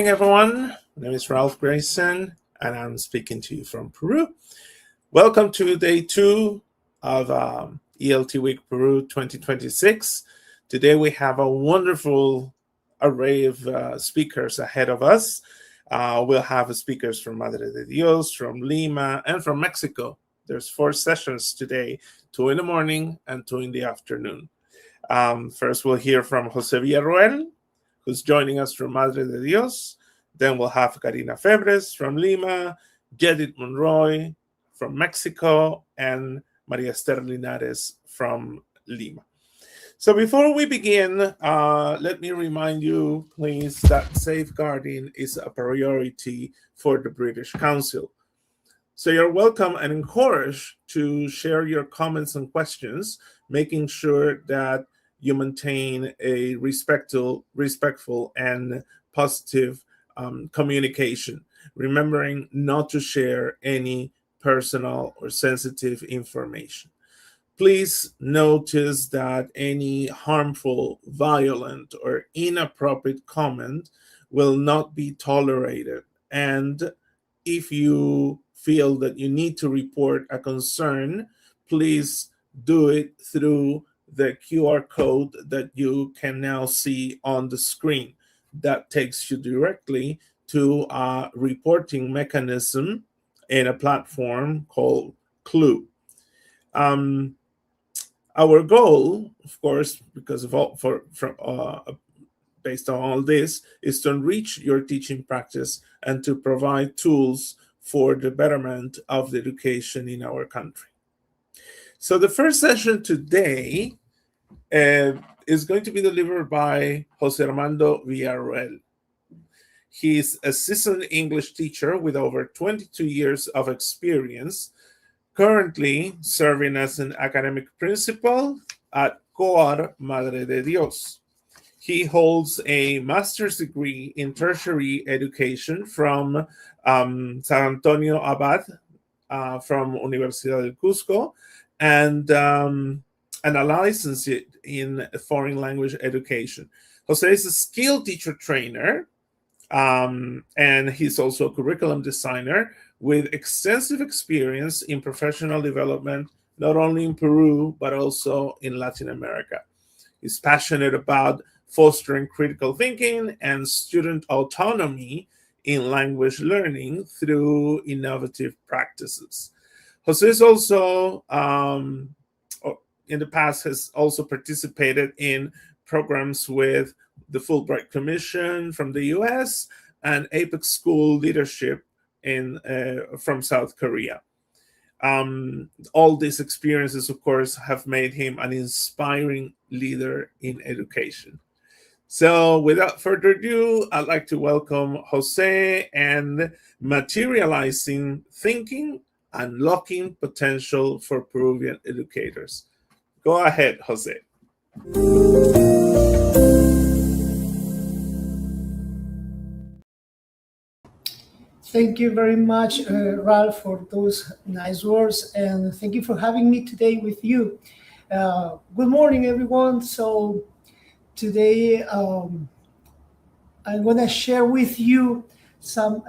everyone. My name is Ralph Grayson, and I'm speaking to you from Peru. Welcome to day 2 of ELT Week Peru 2026. Today we have a wonderful array of speakers ahead of us. We'll have speakers from Madre de Dios, from Lima, and from Mexico. There's 4 sessions today, 2 in the morning and 2 in the afternoon. First, we'll hear from Jose Villarroel, who's joining us from Madre de Dios. Then we'll have Karina Febres from Lima, Jedith Monroy from Mexico, and Maria Esther Linares from Lima. So before we begin, let me remind you, please, that safeguarding is a priority for the British Council. So you're welcome and encouraged to share your comments and questions, making sure that you maintain a respectful and positive communication, remembering not to share any personal or sensitive information. Please notice that any harmful, violent, or inappropriate comment will not be tolerated. And if you feel that you need to report a concern, please do it through the QR code that you can now see on the screen. That takes you directly to a reporting mechanism in a platform called Clue. Our goal, of course, because of all, based on all this, is to enrich your teaching practice and to provide tools for the betterment of the education in our country. So the first session today is going to be delivered by Jose Armando Villarroel. He's a seasoned English teacher with over 22 years of experience, currently serving as an academic principal at COAR Madre de Dios. He holds a master's degree in tertiary education from San Antonio Abad, from Universidad del Cusco, and a license in foreign language education. Jose is a skilled teacher trainer, and he's also a curriculum designer with extensive experience in professional development, not only in Peru, but also in Latin America. He's passionate about fostering critical thinking and student autonomy in language learning through innovative practices. Jose is also, in the past, has also participated in programs with the Fulbright Commission from the US and Apex School Leadership from South Korea. All these experiences, of course, have made him an inspiring leader in education. So without further ado, I'd like to welcome Jose and Materializing Thinking, Unlocking Potential for Peruvian Educators. Go ahead, Jose. Thank you very much, Ralph, for those nice words, and thank you for having me today with you. Good morning, everyone. So today I'm going to share with you some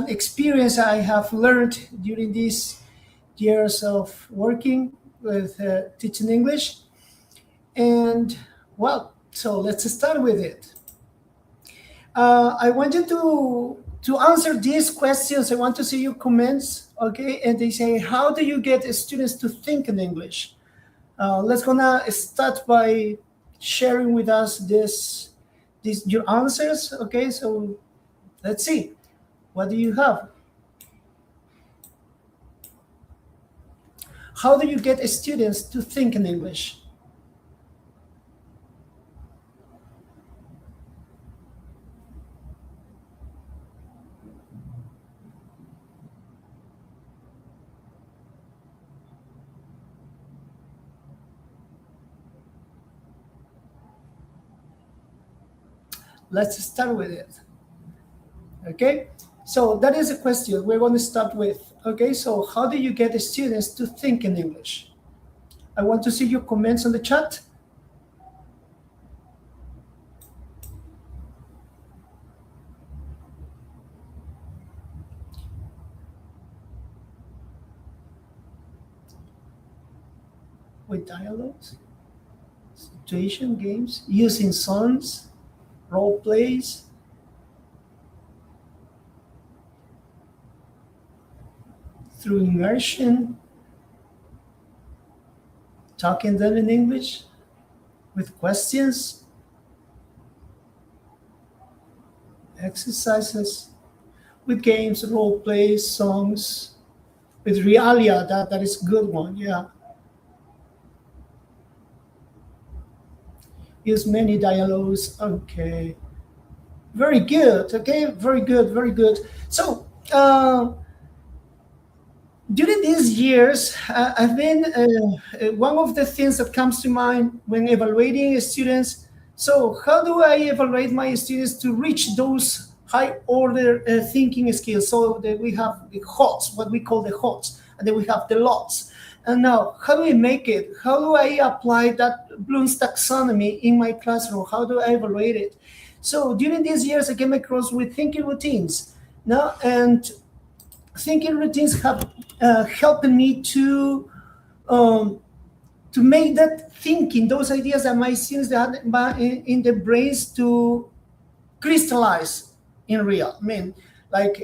experience I have learned during these years of working with teaching English. And well, so let's start with it. I want you to answer these questions. I want to see your comments, okay? And they say, how do you get students to think in English? Let's gonna start by sharing with us your answers, okay? So let's see. What do you have? How do you get students to think in English? Let's start with it. Okay, so that is a question we're going to start with. Okay, so how do you get the students to think in English? I want to see your comments on the chat. with dialogues, situation games, using songs, role plays, through immersion, talking them in English, with questions, exercises, with games, role plays, songs, with realia, that is a good one, yeah. Use many dialogues, okay. Very good, okay, very good, very good. So, during these years, I've been one of the things that comes to mind when evaluating students. So, how do I evaluate my students to reach those high order thinking skills? So that we have the HOTS, what we call the HOTS, and then we have the LOTS. And now, how do we make it? How do I apply that Bloom's taxonomy in my classroom? How do I evaluate it? So during these years, I came across with thinking routines. Now, and thinking routines have helped me to make that thinking, those ideas that my students had in their brains, to crystallize in real. I mean, like,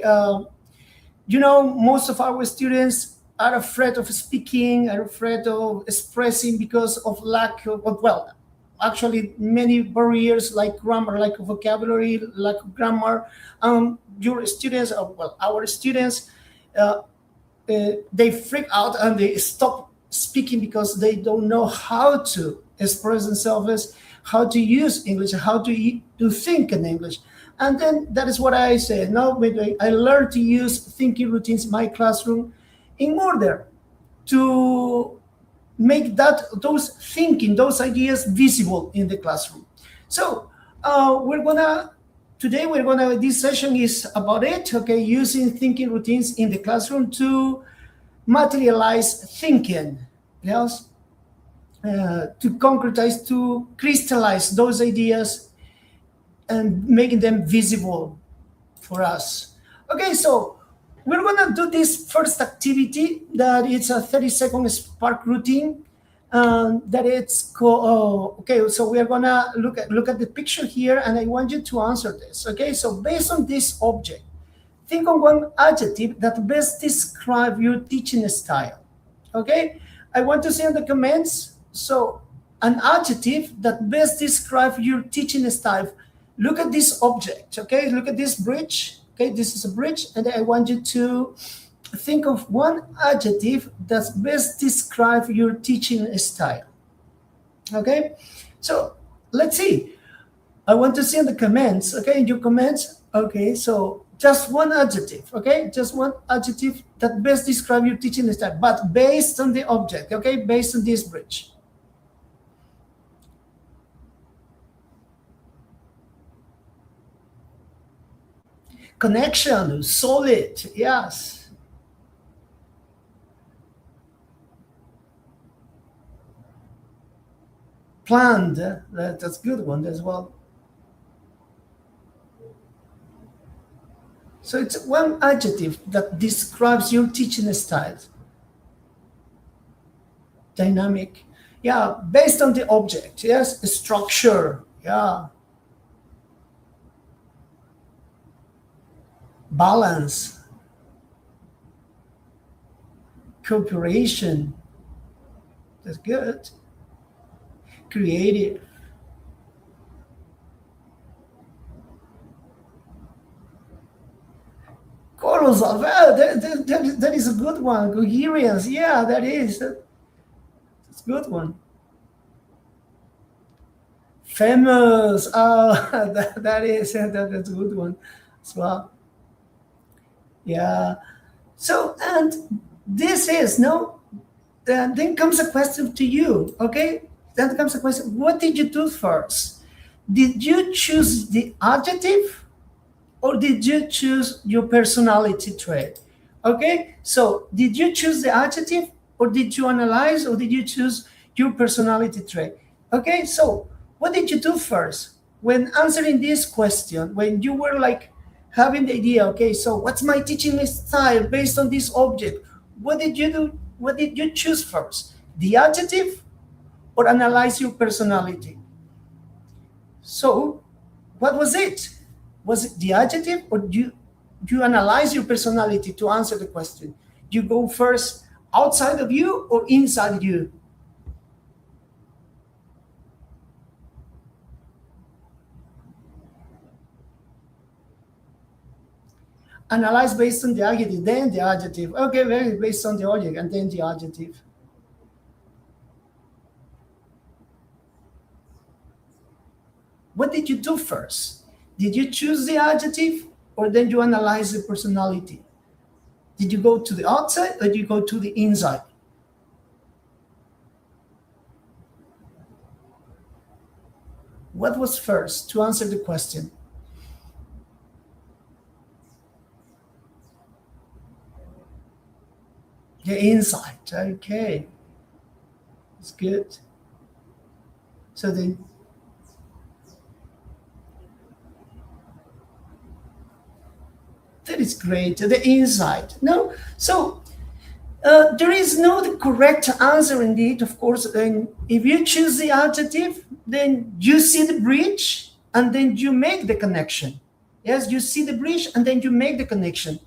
most of our students are afraid of speaking, are afraid of expressing because of lack of, well, actually many barriers like grammar, like vocabulary, like grammar. Your students, our students, they freak out and they stop speaking because they don't know how to express themselves, how to use English, how to think in English. And then that is what I say. Now I learned to use thinking routines in my classroom in order to make those ideas visible in the classroom. So this session is about it, okay, using thinking routines in the classroom to materialize thinking, yes, to concretize, to crystallize those ideas and making them visible for us. Okay, so we're gonna do this first activity that it's a 30-second Spark routine. That it's called. Okay, so we are gonna look at the picture here, and I want you to answer this. Okay, so based on this object, think of one adjective that best describe your teaching style. Okay, I want to see in the comments. So an adjective that best describe your teaching style. Look at this object. Okay, look at this bridge. Okay, this is a bridge, and I want you to think of one adjective that best describes your teaching style. Okay, so let's see. I want to see in the comments. Okay, in your comments. Okay, so just one adjective. Okay, just one adjective that best describes your teaching style, but based on the object. Okay, based on this bridge. Connection, solid, yes. Planned, that's a good one as well. So it's one adjective that describes your teaching style. Dynamic, yeah, based on the object, yes. Structure, yeah. Balance, cooperation, that's good. Creative, colossal, well, that is a good one. Coherence, yeah, that's a good one. Famous, oh, that's a good one as well. Yeah. So, and this is no. Then comes a question to you. Okay. Then comes a question. What did you do first? Did you choose the adjective, or did you choose your personality trait? Okay. So, did you choose the adjective, or did you analyze, or did you choose your personality trait? Okay. So, what did you do first when answering this question? When you were like having the idea, okay, so what's my teaching style based on this object? What did you do? What did you choose first? The adjective or analyze your personality. So, what was it? Was it the adjective, or do you analyze your personality to answer the question? You go first outside of you or inside you? Analyze based on the adjective, then the adjective. Okay, very based on the object, and then the adjective. What did you do first? Did you choose the adjective, or then you analyze the personality? Did you go to the outside, or did you go to the inside? What was first to answer the question? The inside. Okay, it's good. So then, that is great. The inside. No, so there is no the correct answer indeed. Of course, then if you choose the adjective, then you see the bridge and then you make the connection. Yes, you see the bridge and then you make the connection.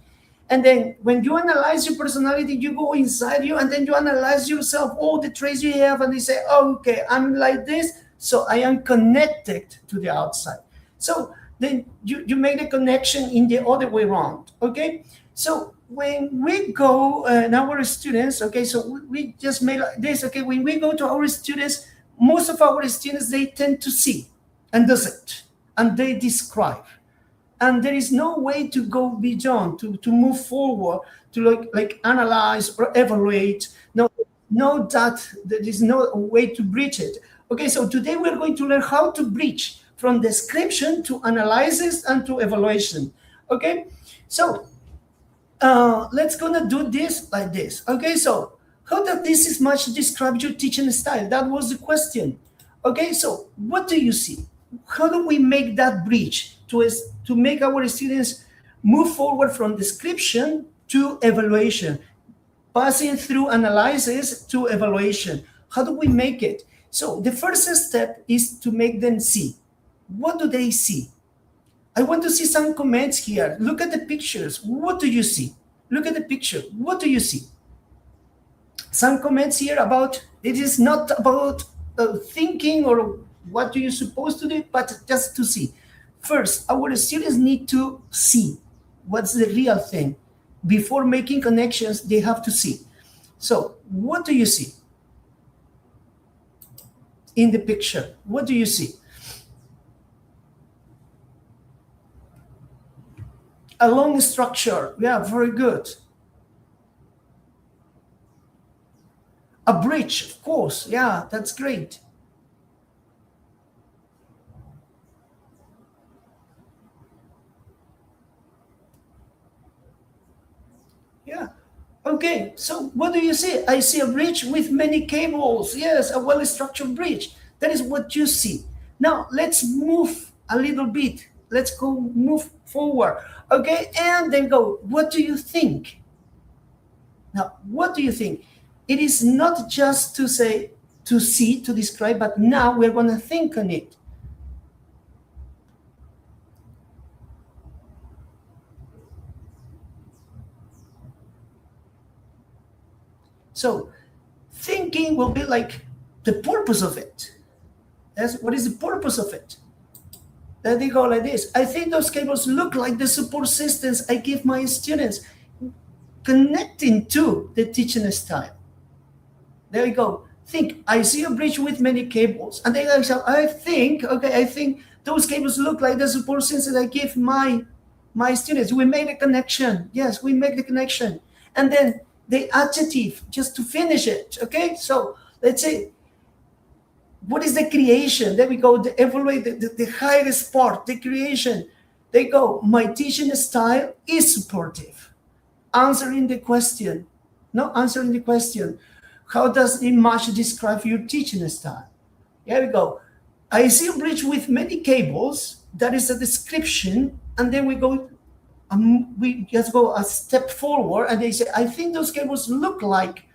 And then when you analyze your personality, you go inside you and then you analyze yourself, all the traits you have, and you say, oh, okay, I'm like this, so I am connected to the outside. So then you make the connection in the other way around, okay? So when we go, and our students, okay, so we just made like this, okay, when we go to our students, most of our students, they tend to see and does it, and they describe. And there is no way to go beyond, to move forward, to like analyze or evaluate. No, that there is no way to bridge it. Okay, so today we're going to learn how to bridge from description to analysis and to evaluation. Okay, so let's gonna do this like this. Okay, so how does this much describe your teaching style? That was the question. Okay, so what do you see? How do we make that bridge to make our students move forward from description to evaluation, passing through analysis to evaluation? How do we make it? So the first step is to make them see. What do they see? I want to see some comments here. Look at the pictures. What do you see? Look at the picture. What do you see? Some comments here about, it is not about thinking or what do you supposed to do, but just to see. First, our students need to see what's the real thing. Before making connections, they have to see. So what do you see in the picture? What do you see? A long structure. Yeah, very good. A bridge, of course. Yeah, that's great. Yeah. Okay, so what do you see? I see a bridge with many cables. Yes, a well-structured bridge. That is what you see. Now, let's move a little bit. Let's go move forward. Okay, and then go, what do you think? Now, what do you think? It is not just to say, to see, to describe, but now we're going to think on it. So thinking will be like the purpose of it. What is the purpose of it? Then they go like this. I think those cables look like the support systems I give my students, connecting to the teaching style. There we go. Think, I see a bridge with many cables. And then I think those cables look like the support systems I give my students. We make a connection. Yes, we make the connection. And then the adjective, just to finish it, okay? So let's say, what is the creation? There we go, evaluate the highest part, the creation. They go, my teaching style is supportive. Answering the question. No, answering the question. How does it much describe your teaching style? Here we go. I see a bridge with many cables. That is a description. And then we just go a step forward and they say, I think those cables look like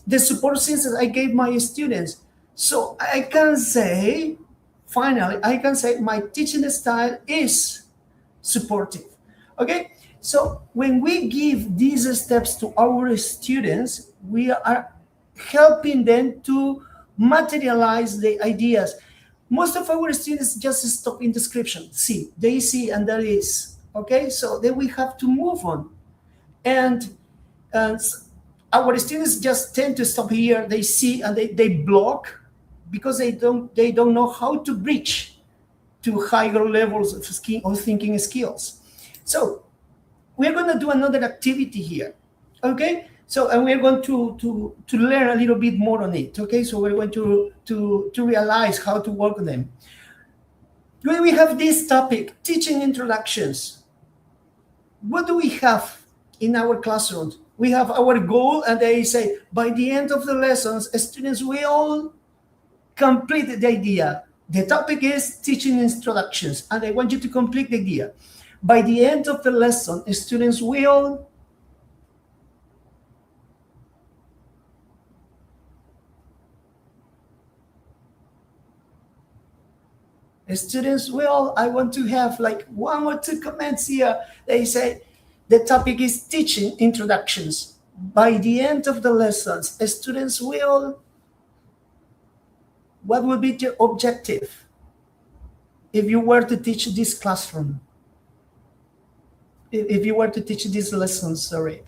the support systems I gave my students. So I can say, finally, I can say my teaching style is supportive. Okay, so when we give these steps to our students, we are helping them to materialize the ideas. Most of our students just stop in description. See, they see, and that is okay. So then we have to move on, and our students just tend to stop here. They see and they block because they don't know how to reach to higher levels of thinking skills. So we're going to do another activity here, okay? So, and we're going to learn a little bit more on it, okay? So we're going to realize how to work on them. When we have this topic, teaching introductions, what do we have in our classrooms? We have our goal, and they say, by the end of the lessons, students will complete the idea. The topic is teaching introductions, and I want you to complete the idea. By the end of the lesson, students will I want to have like 1 or 2 comments here. They say the topic is teaching introductions. By the end of the lessons, students will, what would be the objective if you were to teach this classroom? If you were to teach these lessons, sorry.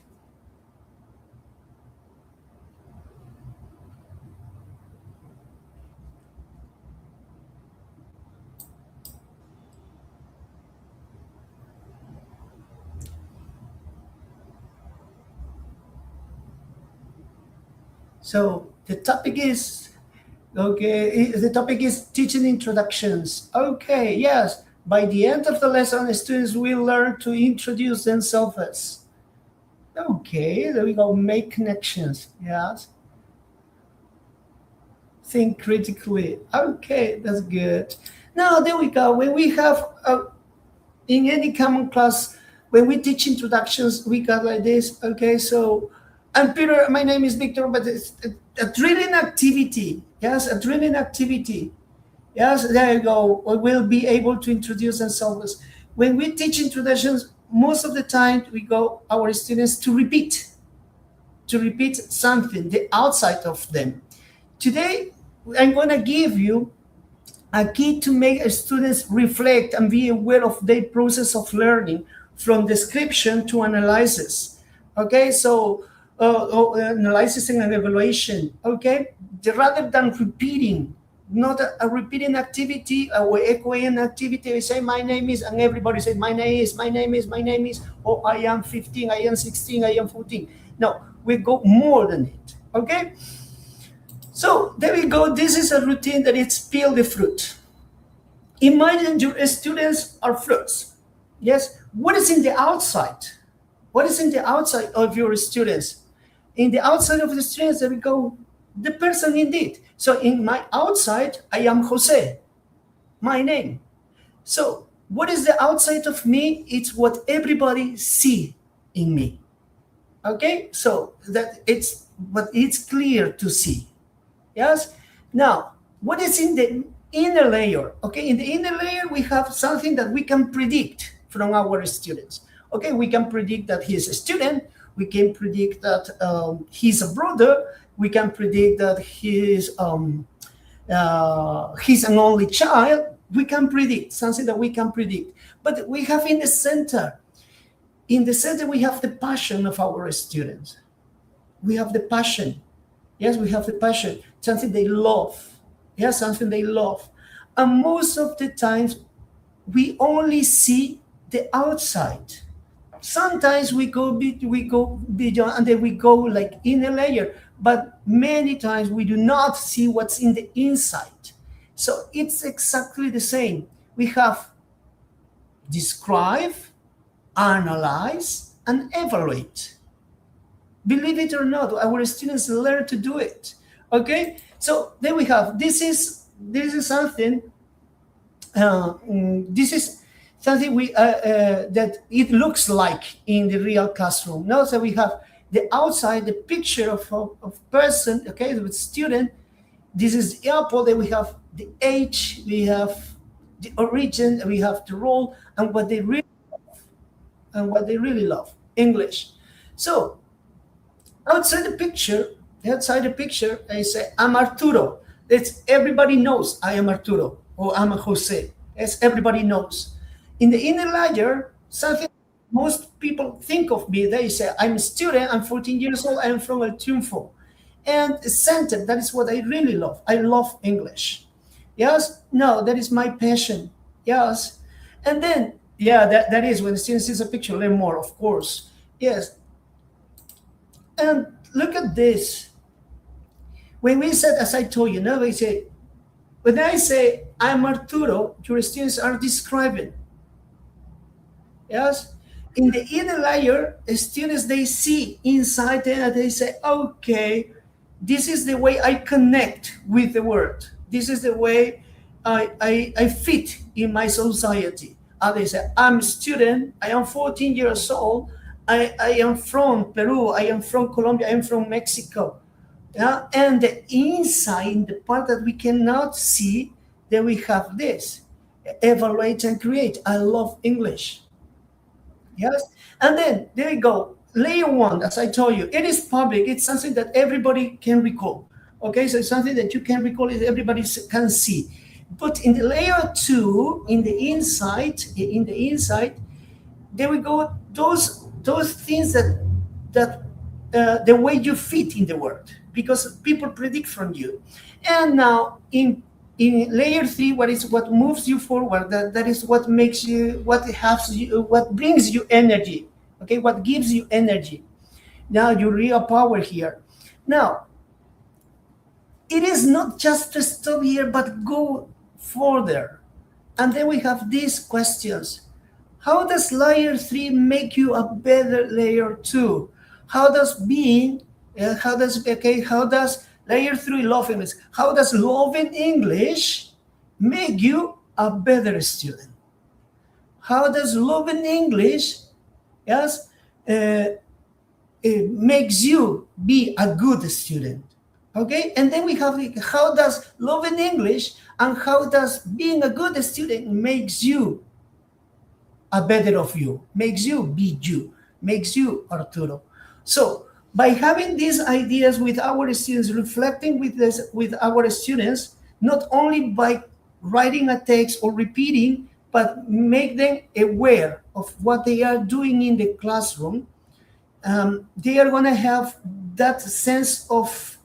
So the topic is, okay, the topic is teaching introductions. Okay, yes. By the end of the lesson, students will learn to introduce themselves. Okay, there we go. Make connections. Yes. Think critically. Okay, that's good. Now, there we go. When we have, in any common class, when we teach introductions, we got like this. Okay, so, and Peter, my name is Victor, but it's a drilling activity. Yes, a drilling activity. Yes, there you go. We will be able to introduce themselves. When we teach introductions, most of the time we go our students to repeat something, the outside of them. Today, I'm going to give you a key to make students reflect and be aware of their process of learning from description to analysis. Okay, so analysis and evaluation. Okay, rather than repeating, not a repeating activity or echoing activity. We say my name is, and everybody says my name is, my name is, my name is, or I am 15, I am 16, I am 14. No, we go more than it. Okay. So there we go. This is a routine that it's peel the fruit. Imagine your students are fruits. Yes. What is in the outside? What is in the outside of your students? In the outside of the students, there we go. The person indeed. So in my outside, I am Jose, my name. So what is the outside of me? It's what everybody see in me. Okay. So that it's what it's clear to see. Yes. Now, what is in the inner layer? Okay, in the inner layer, we have something that we can predict from our students. Okay, we can predict that he is a student. We can predict that he's a brother. We can predict that he's an only child. We can predict something that we can predict. But we have in the center. In the center, we have the passion of our students. We have the passion. Yes, we have the passion, something they love. Yes, something they love. And most of the times, we only see the outside. Sometimes we go beyond, and then we go like in a layer. But many times we do not see what's in the inside. So it's exactly the same. We have describe, analyze, and evaluate. Believe it or not, our students learn to do it. Okay, so then we have this is something. This is something we that it looks like in the real classroom. Now, so we have the outside, the picture of person. Okay, with student, this is the apple, then we have the age, we have the origin, we have the role, and what they really love, English. So outside the picture, I say, I'm Arturo. It's everybody knows I am Arturo, or I'm a Jose. As everybody knows. In the inner layer, something most people think of me, they say, I'm a student, I'm 14 years old, I'm from El Triunfo. And center, that is what I really love. I love English. Yes? No, that is my passion. Yes. And then, yeah, that is when the student sees a picture, learn more, of course. Yes. And look at this. When we said, as I told you, now we say, when I say I'm Arturo, your students are describing. Yes? In the inner layer, students, they see inside there, they say, okay, this is the way I connect with the world. This is the way I fit in my society. And they say, I'm a student, I am 14 years old, I am from Peru, I am from Colombia, I am from Mexico. Yeah? And the inside, the part that we cannot see, then we have this, evaluate and create. I love English. Yes. And then there you go. Layer one, as I told you, it is public. It's something that everybody can recall. Okay, so it's something that you can recall, everybody can see. But in the layer two, in the inside, there we go. Those things that the way you fit in the world, because people predict from you. And now in layer three, what moves you forward, that is what makes you, what brings you energy, okay, what gives you energy. Now your real power here. Now, it is not just to stop here, but go further. And then we have these questions. How does layer three make you a better layer two? How does layer three, love English, how does loving English make you a better student? How does loving English, yes, it makes you be a good student? Okay, and then we have how does loving English and how does being a good student makes you a better of you, makes you be you, makes you Arturo. So by having these ideas with our students, reflecting with our students, not only by writing a text or repeating, but make them aware of what they are doing in the classroom, they are going to have that sense of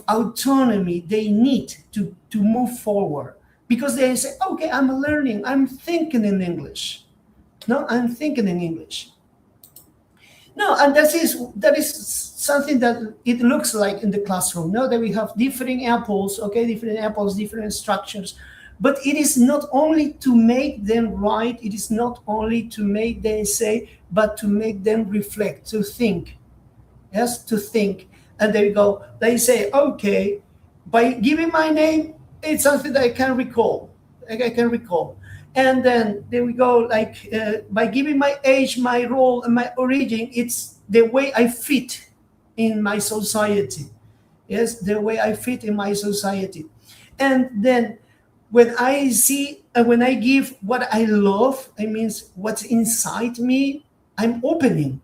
autonomy they need to move forward, because they say, okay, I'm learning, I'm thinking in English. No, I'm thinking in English. No, and that is something that it looks like in the classroom. Now that we have different apples, okay, different structures, but it is not only to make them write, it is not only to make them say, but to make them reflect, to think. Yes, to think. And there you go. They say, okay, by giving my name, it's something that I can recall. I can recall. And then there we go, like by giving my age, my role, and my origin, it's the way I fit in my society. Yes, the way I fit in my society. And then when I give what I love, I mean what's inside me, I'm opening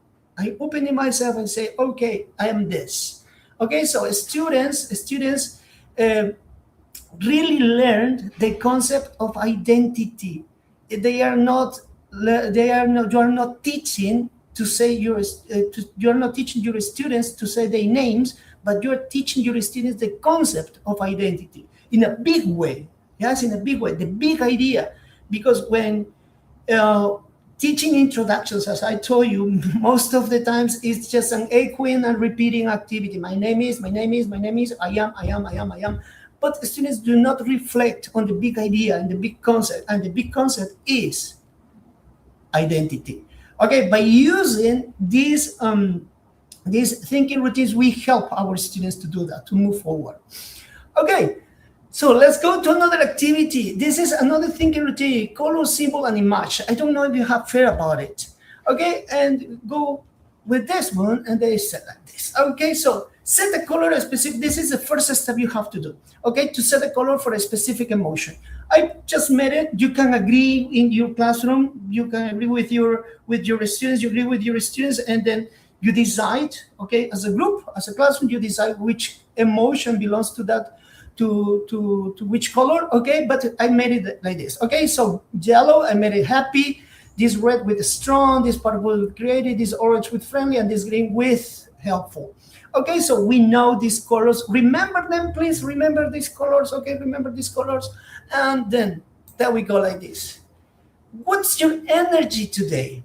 myself and say, okay, I am this. Okay, so students really learned the concept of identity. You are not teaching to say you're not teaching your students to say their names, but you're teaching your students the concept of identity in a big way. Yes, in a big way, the big idea. Because when teaching introductions, as I told you, most of the times it's just an echoing and repeating activity. My name is, I am. But students do not reflect on the big idea and the big concept. And the big concept is identity. Okay, by using these thinking routines, we help our students to do that, to move forward. Okay, so let's go to another activity. This is another thinking routine, color, symbol, and image. I don't know if you have heard about it. Okay, and go with this one, and they said like this. Okay, so set the color a specific. This is the first step you have to do. Okay, to set the color for a specific emotion. I just made it. You can agree in your classroom. You can agree with your students. You agree with your students, and then you decide. Okay, as a group, as a classroom, you decide which emotion belongs to that. To which color. Okay, but I made it like this. Okay, so yellow, I made it happy. This red with strong, this purple with creative, this orange with friendly, and this green with helpful. Okay, so we know these colors. Remember them, please. Remember these colors. Okay, remember these colors. And then there we go like this. What's your energy today?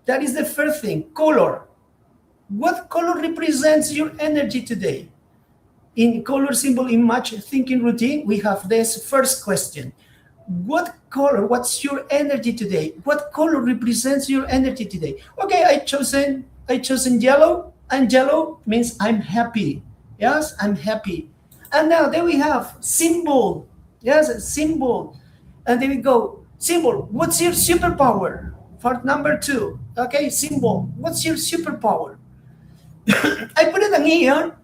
That is the first thing. Color. What color represents your energy today? In color symbol image thinking routine, we have this first question. What color, what's your energy today? What color represents your energy today? Okay, I chosen yellow, and yellow means I'm happy. Yes, I'm happy. And now there we have symbol. Yes, a symbol. And there we go. Symbol, what's your superpower? For number 2. Okay, symbol, what's your superpower? I put it in here.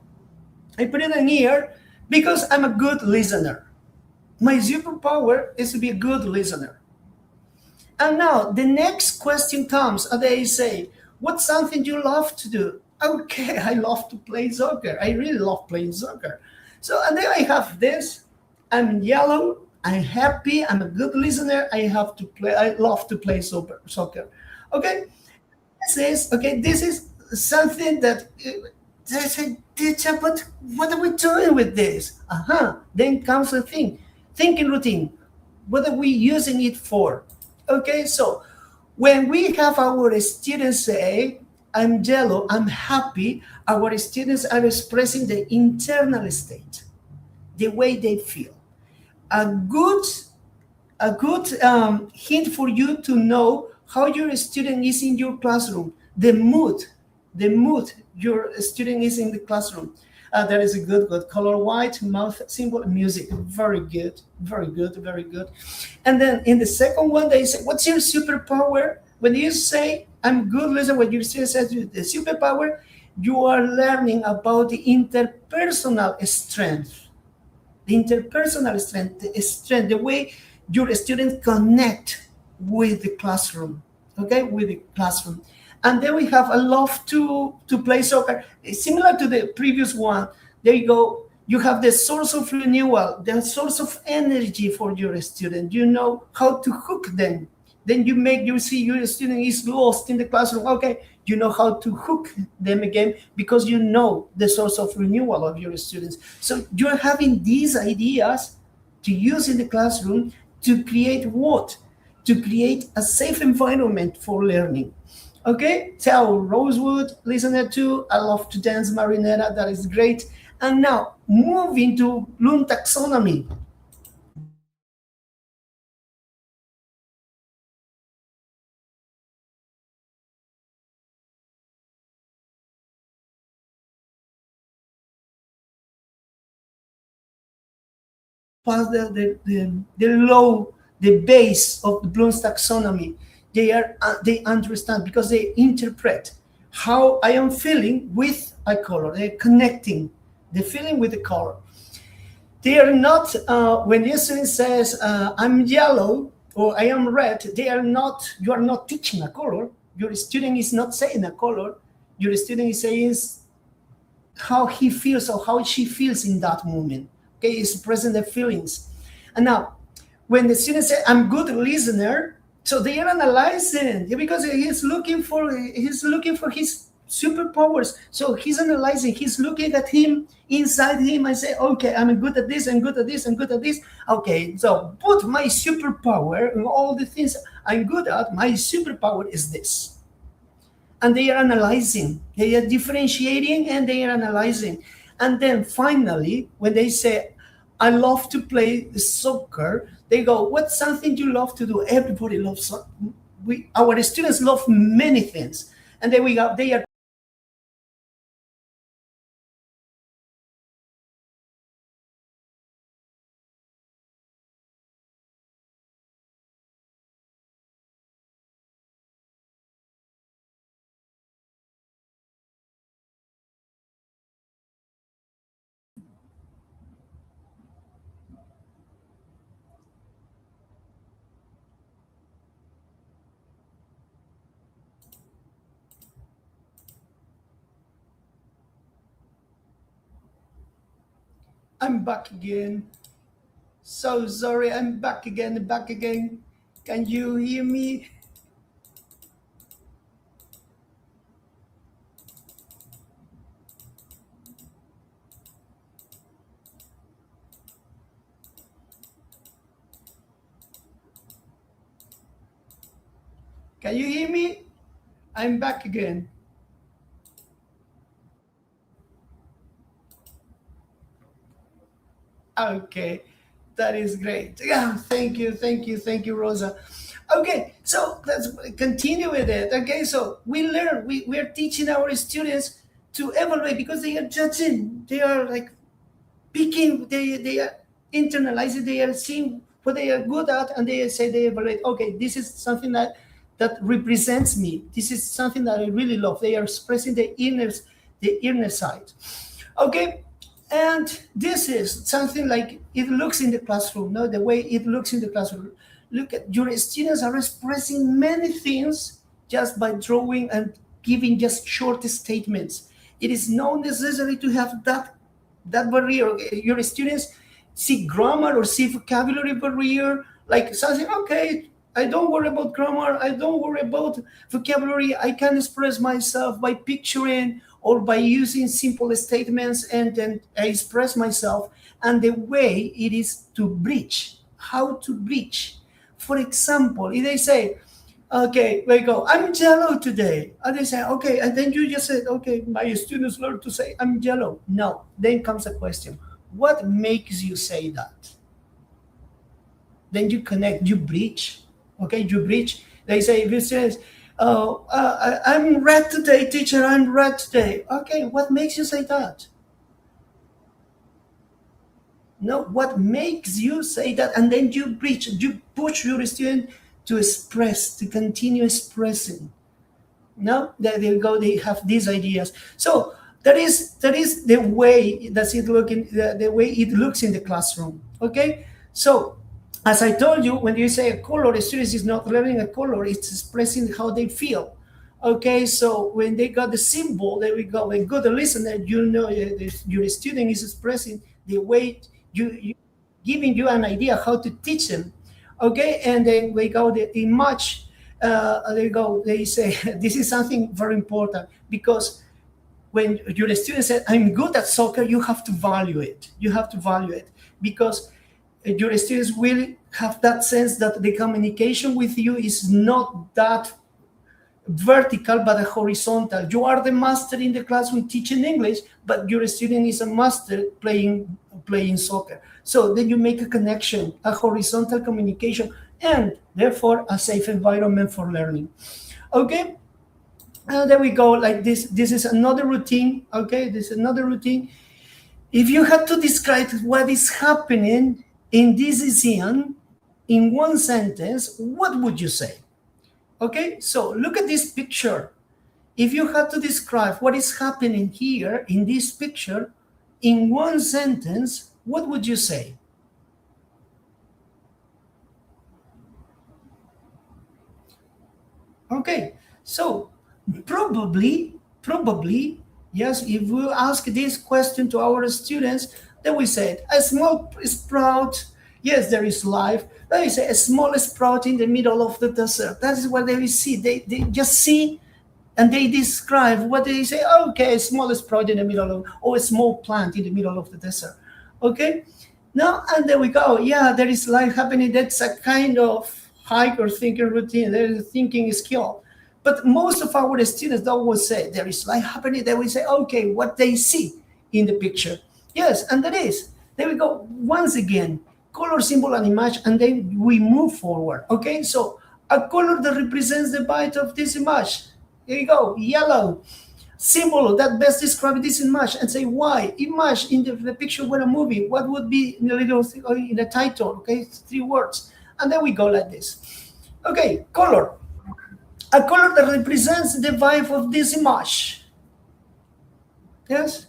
I put it in here because I'm a good listener. My superpower is to be a good listener. And now the next question comes, and they say, what's something you love to do? Okay, I love to play soccer. I really love playing soccer. So, and then I have this. I'm yellow. I'm happy. I'm a good listener. I love to play soccer. Okay, this is something that they say, teacher, but what are we doing with this? Then comes the thing. Thinking routine. What are we using it for? Okay, so when we have our students say, I'm yellow, I'm happy, our students are expressing the internal state, the way they feel. A good hint for you to know how your student is in your classroom, the mood your student is in the classroom. That is a good color, white, mouth symbol, music. Very good, very good, very good. And then in the second one, they say, what's your superpower? When you say, I'm good, listen, when your student says the superpower, you are learning about the interpersonal strength. The interpersonal strength, the way your students connect with the classroom, okay, with the classroom. And then we have a love to play soccer. Similar to the previous one, there you go. You have the source of renewal, the source of energy for your student. You know how to hook them. Then you see your student is lost in the classroom. Okay, you know how to hook them again because you know the source of renewal of your students. So you're having these ideas to use in the classroom to create what? To create a safe environment for learning. Okay, so Rosewood, listener 2, I love to dance Marinetta, that is great. And now, moving to Bloom taxonomy. Past the low, the base of Bloom's taxonomy, they understand because they interpret how I am feeling with a color. They're connecting the feeling with the color. They are not, when your student says, I'm yellow or I am red, you are not teaching a color. Your student is not saying a color. Your student is saying how he feels or how she feels in that moment. Okay, expressing their feelings. And now, when the student says, I'm good listener, so they are analyzing because he's looking for his superpowers. So he's analyzing, he's looking at him inside him and say, okay, I'm good at this, I'm good at this, I'm good at this. Okay, so put my superpower and all the things I'm good at, my superpower is this. And they are analyzing, they are differentiating, and they are analyzing. And then finally, when they say, I love to play soccer, they go, what's something you love to do? Everybody loves soccer. Our students love many things. And then they are I'm back again. So sorry, I'm back again, back again. Can you hear me? Can you hear me? I'm back again. Okay, that is great. Yeah, thank you, thank you, thank you, Rosa. Okay, so let's continue with it. Okay, so we learn, we are teaching our students to evaluate because they are judging. They are like picking, they are internalizing, they are seeing what they are good at, and they say they evaluate. Okay, this is something that represents me. This is something that I really love. They are expressing the inner side. Okay, and this is something like it looks in the classroom. No, the way it looks in the classroom. Look at your students are expressing many things just by drawing and giving just short statements. It is not necessary to have that barrier. Okay? Your students see grammar or see vocabulary barrier, like something, okay, I don't worry about grammar, I don't worry about vocabulary, I can express myself by picturing or by using simple statements, and then I express myself. And the way it is to bridge, how to bridge. For example, if they say, okay, we go, I'm yellow today. And they say, okay, and then you just said, okay, my students learn to say, I'm yellow. No, then comes a question. What makes you say that? Then you connect, you bridge. Okay, you bridge. They say, if you say, I'm red today, teacher, I'm red today. Okay, what makes you say that? No, what makes you say that? And then you bridge, you push your student to express, to continue expressing. No, there they go. They have these ideas. So that is the way that's it looking, the way it looks in the classroom. Okay, so as I told you, when you say a color, the student is not learning a color; it's expressing how they feel. Okay, so when they got the symbol, there we go. When good listener, you know your student is expressing the way you giving you an idea how to teach them. Okay, and then we go the image. They go. They say this is something very important because when your student said, "I'm good at soccer," you have to value it. You have to value it because your students will have that sense that the communication with you is not that vertical but a horizontal. You are the master in the classroom teaching English, but your student is a master playing soccer. So then you make a connection, a horizontal communication, and therefore a safe environment for learning. Okay, and there we go. Like this. This is another routine. Okay, this is another routine. If you had to describe what is happening in this scene in one sentence, what would you say? Okay, so look at this picture. If you had to describe what is happening here in this picture in one sentence, what would you say? Okay, so probably, yes, if we ask this question to our students, then we say a small sprout. Yes, there is life. Let me say a small sprout in the middle of the desert. That is what they see. They just see and they describe what they say. Okay, a small sprout in the middle of, or a small plant in the middle of the desert. Okay, now and there we go. Yeah, there is life happening. That's a kind of hiker thinking routine. There is a thinking skill. But most of our students don't will say there is life happening. They will say, okay, what they see in the picture. Yes, and that is. There we go. Once again, color, symbol, and image, and then we move forward. Okay, so a color that represents the bite of this image. Here you go, yellow. Symbol that best describes this image, and say why. Image in the picture when a movie. What would be in the little in the title? Okay, 3 words, and then we go like this. Okay, color. A color that represents the vibe of this image. Yes.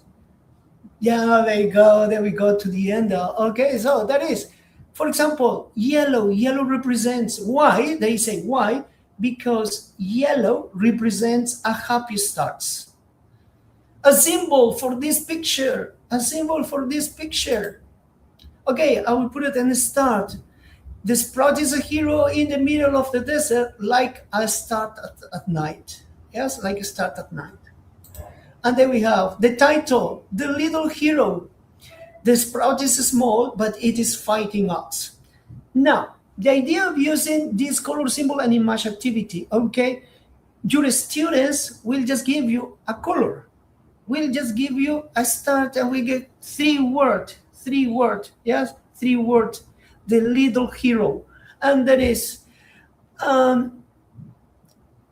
Yeah, there you go. There we go to the end. Okay, so that is, for example, yellow. Yellow represents why. They say why because yellow represents a happy start. A symbol for this picture. A symbol for this picture. Okay, I will put it in the start. The sprout is a hero in the middle of the desert, like a start at night. Yes, like a start at night. And then we have the title, The Little Hero. The sprout is small, but it is fighting us. Now, the idea of using this color symbol and image activity, okay, your students will just give you a color. We'll just give you a start and we get three words, yes, 3 words, the little hero. And that is,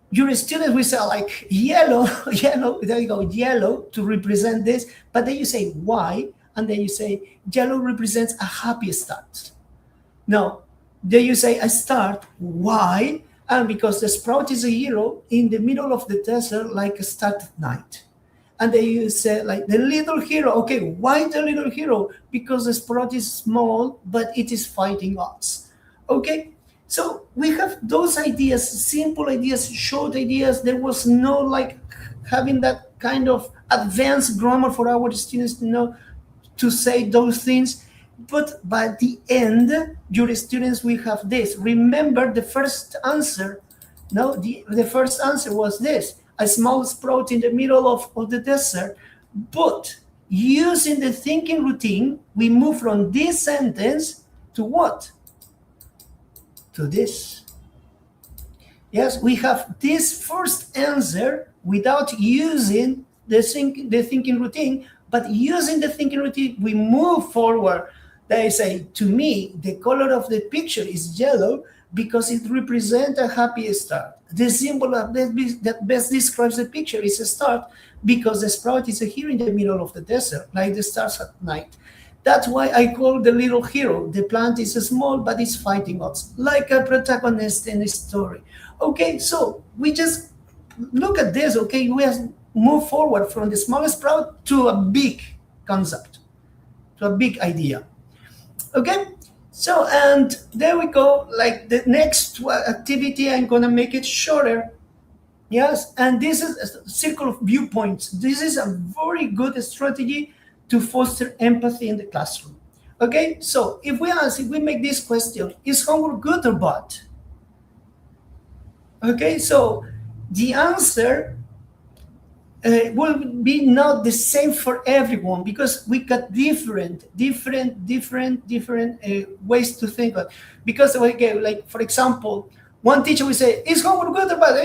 your students will say like yellow, yellow, there you go, yellow to represent this, but then you say why, and then you say yellow represents a happy start. No, then you say a start, why? And because the sprout is a hero in the middle of the desert, like a start at night. And then you say like the little hero. Okay, why the little hero? Because the sprout is small, but it is fighting odds. Okay, so we have those ideas, simple ideas, short ideas. There was no like having that kind of advanced grammar for our students to know to say those things. But by the end, your students will have this. Remember the first answer. No, the first answer was this. A small sprout in the middle of the desert. But using the thinking routine, we move from this sentence to what? To this. Yes, we have this first answer without using the thinking routine, but using the thinking routine, we move forward. They say, to me, the color of the picture is yellow because it represents a happy start. The symbol that best describes the picture is a start because the sprout is here in the middle of the desert, like the stars at night. That's why I call the little hero. The plant is small, but it's fighting odds, like a protagonist in a story. Okay, so we just look at this, okay? We have moved forward from the small sprout to a big concept, to a big idea. Okay, so and there we go. Like the next activity, I'm gonna make it shorter. Yes, and this is a circle of viewpoints. This is a very good strategy to foster empathy in the classroom. Okay, so if we make this question, is homework good or bad? Okay, so the answer will be not the same for everyone because we got different ways to think of it. Because okay, like for example, one teacher will say, "Is homework good or bad?"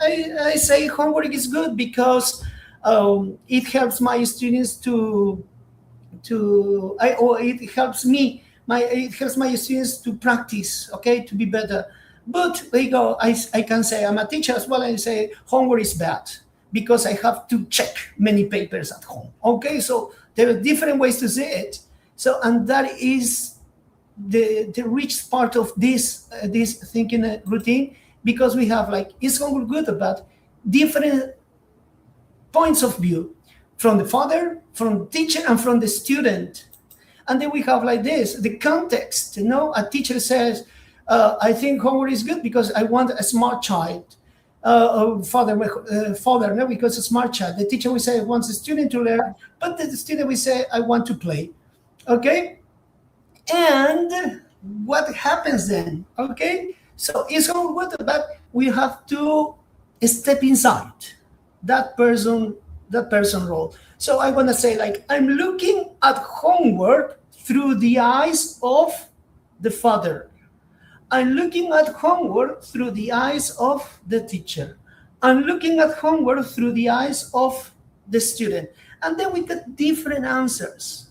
I say homework is good because it helps my students it helps my students to practice, okay, to be better. But I can say I'm a teacher as well, and say homework is bad because I have to check many papers at home. Okay, so there are different ways to say it. So, and that is the rich part of this thinking routine, because we have like, is homework good or bad? Different points of view from the father, from the teacher, and from the student. And then we have like this, the context. You know, a teacher says, I think homework is good because I want a smart child. Father, no, because a smart child. The teacher will say, I want the student to learn, but the student will say, I want to play. Okay? And what happens then? Okay? So it's homework good, but we have to step inside that person role. So I want to say, like, I'm looking at homework through the eyes of the father. I'm looking at homework through the eyes of the teacher. I'm looking at homework through the eyes of the student. And then we get different answers.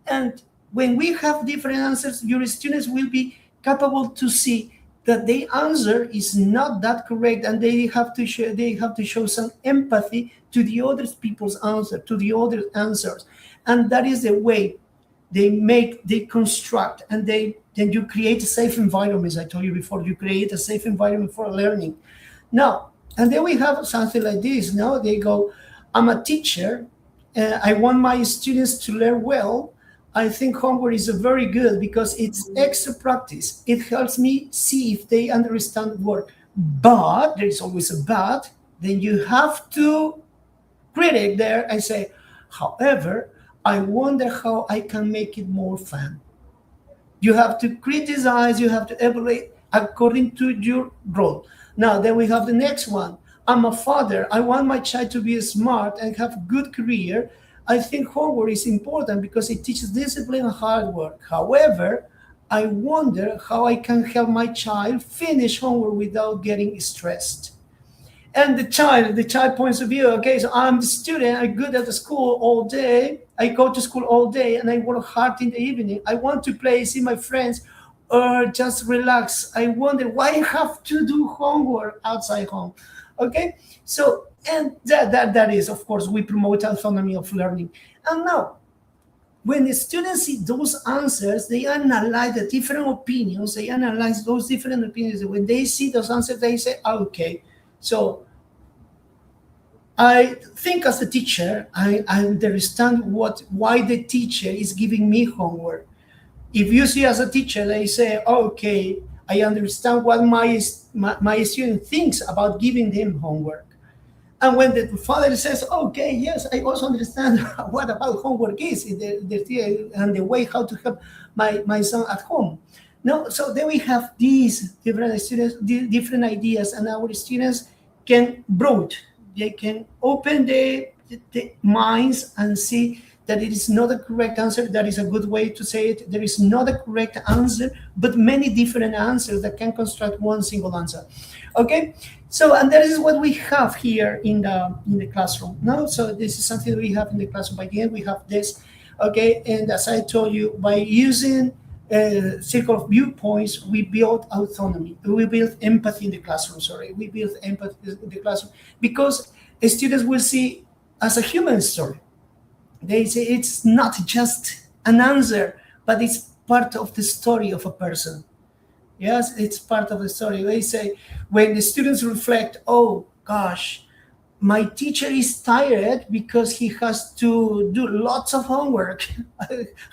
And when we have different answers, your students will be capable to see that the answer is not that correct, and they have to show some empathy to the other people's answer, to the other answers. And that is the way they construct, and then you create a safe environment. As I told you before, you create a safe environment for learning. Now, and then we have something like this. Now they go, I'm a teacher, I want my students to learn well. I think homework is very good because it's extra practice. It helps me see if they understand work. But there is always a but. Then you have to critic there and say, however, I wonder how I can make it more fun. You have to criticize, you have to evaluate according to your role. Now, then we have the next one. I'm a father. I want my child to be smart and have a good career. I think homework is important because it teaches discipline and hard work. However, I wonder how I can help my child finish homework without getting stressed. And the child points of view, okay, so I'm the student, I'm good at the school all day, I go to school all day and I work hard in the evening, I want to play, see my friends, or just relax. I wonder why I have to do homework outside home. Okay, so and that is, of course, we promote autonomy of learning. And now when the students see those answers, they analyze the different opinions, they analyze those different opinions. When they see those answers, they say, okay, so I think as a teacher, I understand why the teacher is giving me homework. If you see as a teacher, they say, okay, I understand what my student thinks about giving them homework. And when the father says, okay, yes, I also understand what about homework is and the way how to help my son at home. No, so then we have these different students, different ideas, and our students can broad. They can open the minds and see that it is not a correct answer. That is a good way to say it. There is not a correct answer, but many different answers that can construct one single answer. Okay, so and that is what we have here in the classroom. No, so this is something that we have in the classroom. By the end, we have this. Okay, and as I told you, by using circle of viewpoints, we build autonomy. We build empathy in the classroom. We build empathy in the classroom because students will see as a human story. They say it's not just an answer, but it's part of the story of a person. Yes, it's part of the story. They say when the students reflect, oh gosh, my teacher is tired because he has to do lots of homework.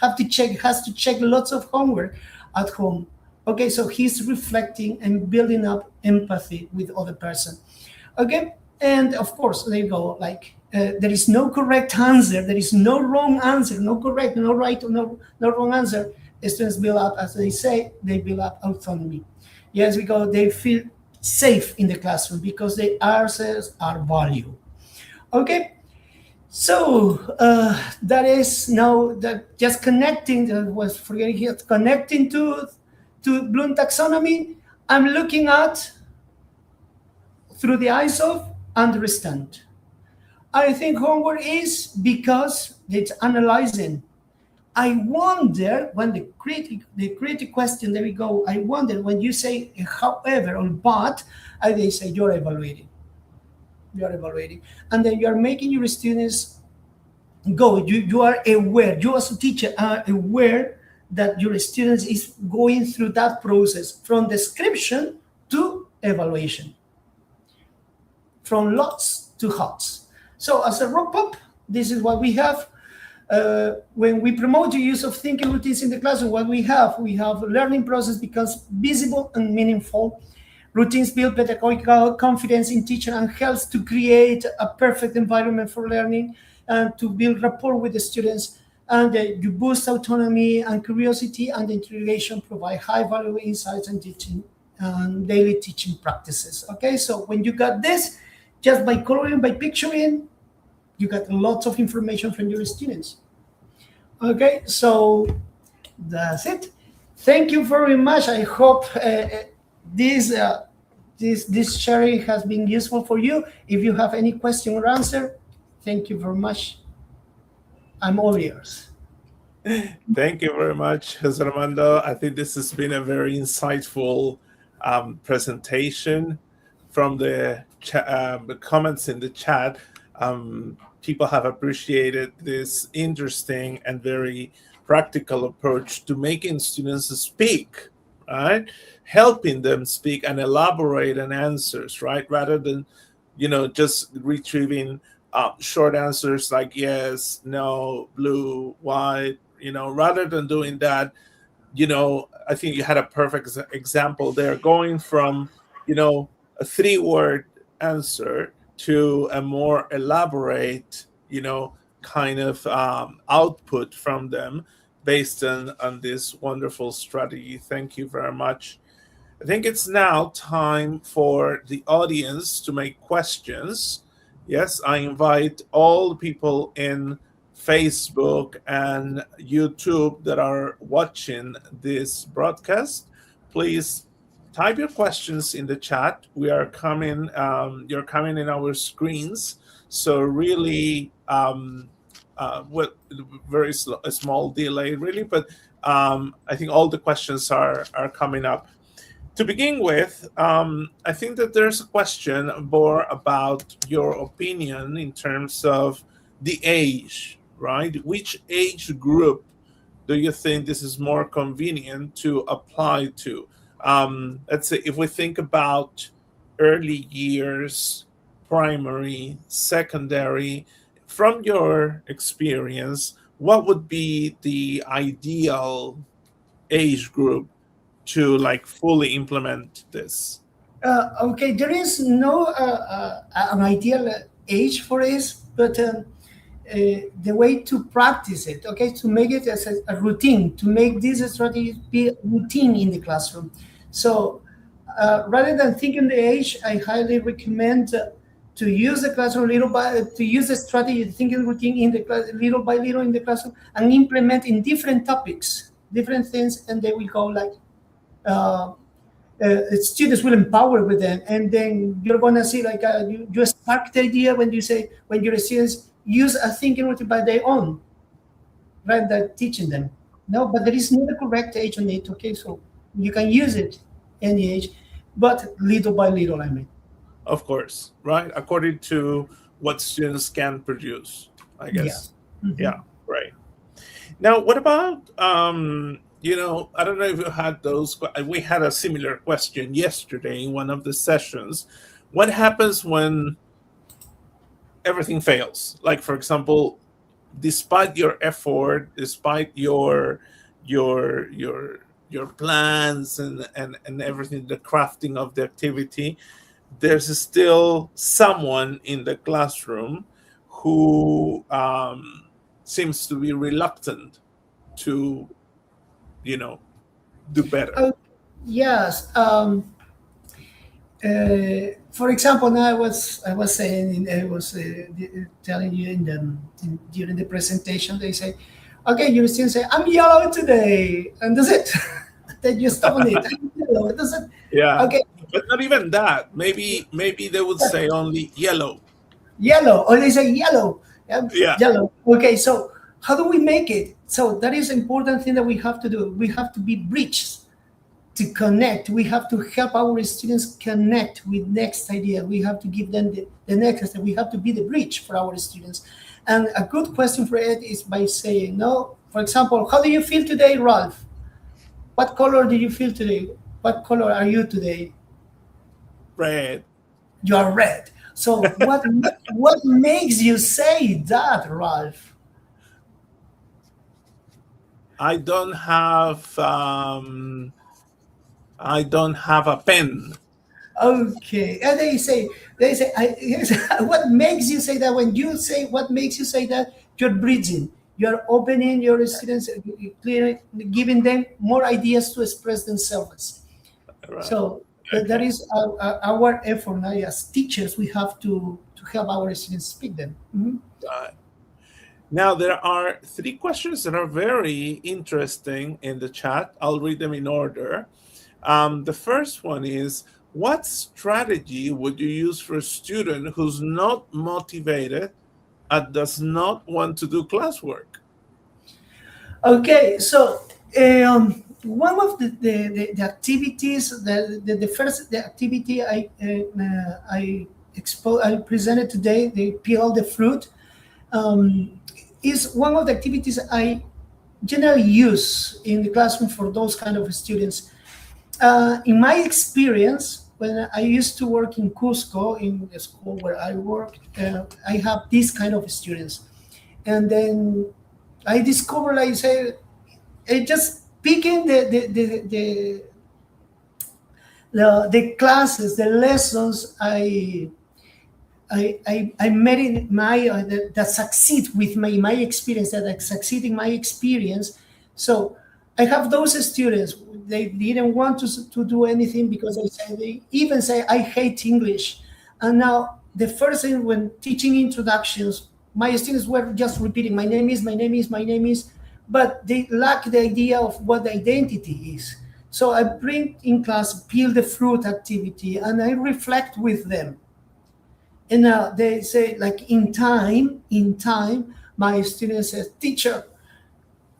Has to check lots of homework at home. Okay, so he's reflecting and building up empathy with other person. Okay, and of course they go like there is no correct answer, there is no wrong answer, no correct, no right, no wrong answer. Students build up, as they say, they build up autonomy. Yes, because they feel safe in the classroom because their answers are valued. Okay, so that is now that just connecting. Was forgetting here, connecting to Bloom taxonomy. I'm looking at through the eyes of understand. I think homework is because it's analyzing. I wonder when the critic question, there we go. I wonder when you say however or but, they say you're evaluating. You're evaluating. And then you're making your students go. You are aware. You as a teacher are aware that your students is going through that process from description to evaluation. From lots to hots. So as a wrap up, this is what we have. When we promote the use of thinking routines in the classroom, what we have a learning process becomes visible and meaningful. Routines build pedagogical confidence in teacher and helps to create a perfect environment for learning and to build rapport with the students. And you boost autonomy and curiosity, and the integration provide high value insights and teaching and daily teaching practices. Okay, so when you got this, just by coloring, by picturing, you got lots of information from your students. Okay, so that's it. Thank you very much. I hope this sharing has been useful for you. If you have any question or answer, thank you very much. I'm all yours. Thank you very much, Jose Armando. I think this has been a very insightful presentation. From the comments in the chat, people have appreciated this interesting and very practical approach to making students speak, right? Helping them speak and elaborate on answers, right? Rather than, just retrieving short answers like yes, no, blue, white, rather than doing that, I think you had a perfect example there, going from, a 3-word answer to a more elaborate, kind of output from them based on this wonderful strategy. Thank you very much. I think it's now time for the audience to make questions. Yes, I invite all the people in Facebook and YouTube that are watching this broadcast. Please type your questions in the chat. We are coming, you're coming in our screens. So really, with very a small delay, really, but I think all the questions are coming up. To begin with, I think that there's a question more about your opinion in terms of the age, right? Which age group do you think this is more convenient to apply to? Let's say if we think about early years, primary, secondary, from your experience, what would be the ideal age group to like fully implement this? Okay, there is no an ideal age for this, but the way to practice it, okay, to make it as a routine, to make this strategy be routine in the classroom. So rather than thinking the age, I highly recommend to use the classroom little by to use the strategy thinking routine in the class little by little in the classroom and implement in different topics, different things, and they will go like. Students will empower with them, and then you're gonna see like you spark the idea when you say when your students use a thinking routine by their own, rather than teaching them. No, but there is no correct age on it. Okay, so you can use it any age, but little by little. I mean, Of course, right? According to what students can produce, I guess. yes. Mhm. Yeah, right. Now, what about I don't know if you had those. We had a similar question yesterday in one of the sessions. What happens when everything fails? Like, for example, despite your effort, despite your plans and everything, the crafting of the activity, there's still someone in the classroom who seems to be reluctant to do better. Oh, yes. For example, now I was saying I was telling you during the presentation they say, okay, you still say I'm yellow today, and that's it. Then you stop on it. I'm yellow. That's it. Yeah, Okay, but not even that. Maybe they would say only yellow. yellow, or they say yellow. Yeah, Yellow. Okay, so how do we make it? So that is important thing that we have to do. We have to be bridges to connect. We have to help our students connect with next idea. We have to give them the next step. We have to be the bridge for our students. And a good question for it is by saying, no, for example, how do you feel today, Ralph? What color do you feel today? What color are you today? red. You are red. So what makes you say that, Ralph? I don't have a pen. Okay, and they say, what makes you say that? When you say what makes you say that, you're bridging, you're opening your students, giving them more ideas to express themselves. Right. So that Okay. is our effort now as teachers. We have to help our students speak them. Mhm. Now, there are three questions that are very interesting in the chat. I'll read them in order. The first one is, what strategy would you use for a student who's not motivated and does not want to do classwork? Okay, so one of the activities, the first the activity I presented today, the peel the fruit, is one of the activities I generally use in the classroom for those kind of students. In my experience, when I used to work in Cusco, in the school where I worked, I have these kind of students, and then I discovered, like I say, just picking the classes, the lessons I met in my that succeed with my experience, that I succeed in my experience. So I have those students. They didn't want to do anything because they even say I hate English. And now the first thing when teaching introductions, my students were just repeating my name is, my name is, my name is, but they lack the idea of what the identity is. So I bring in class peel the fruit activity and I reflect with them. And they say, like, in time, my student says, teacher,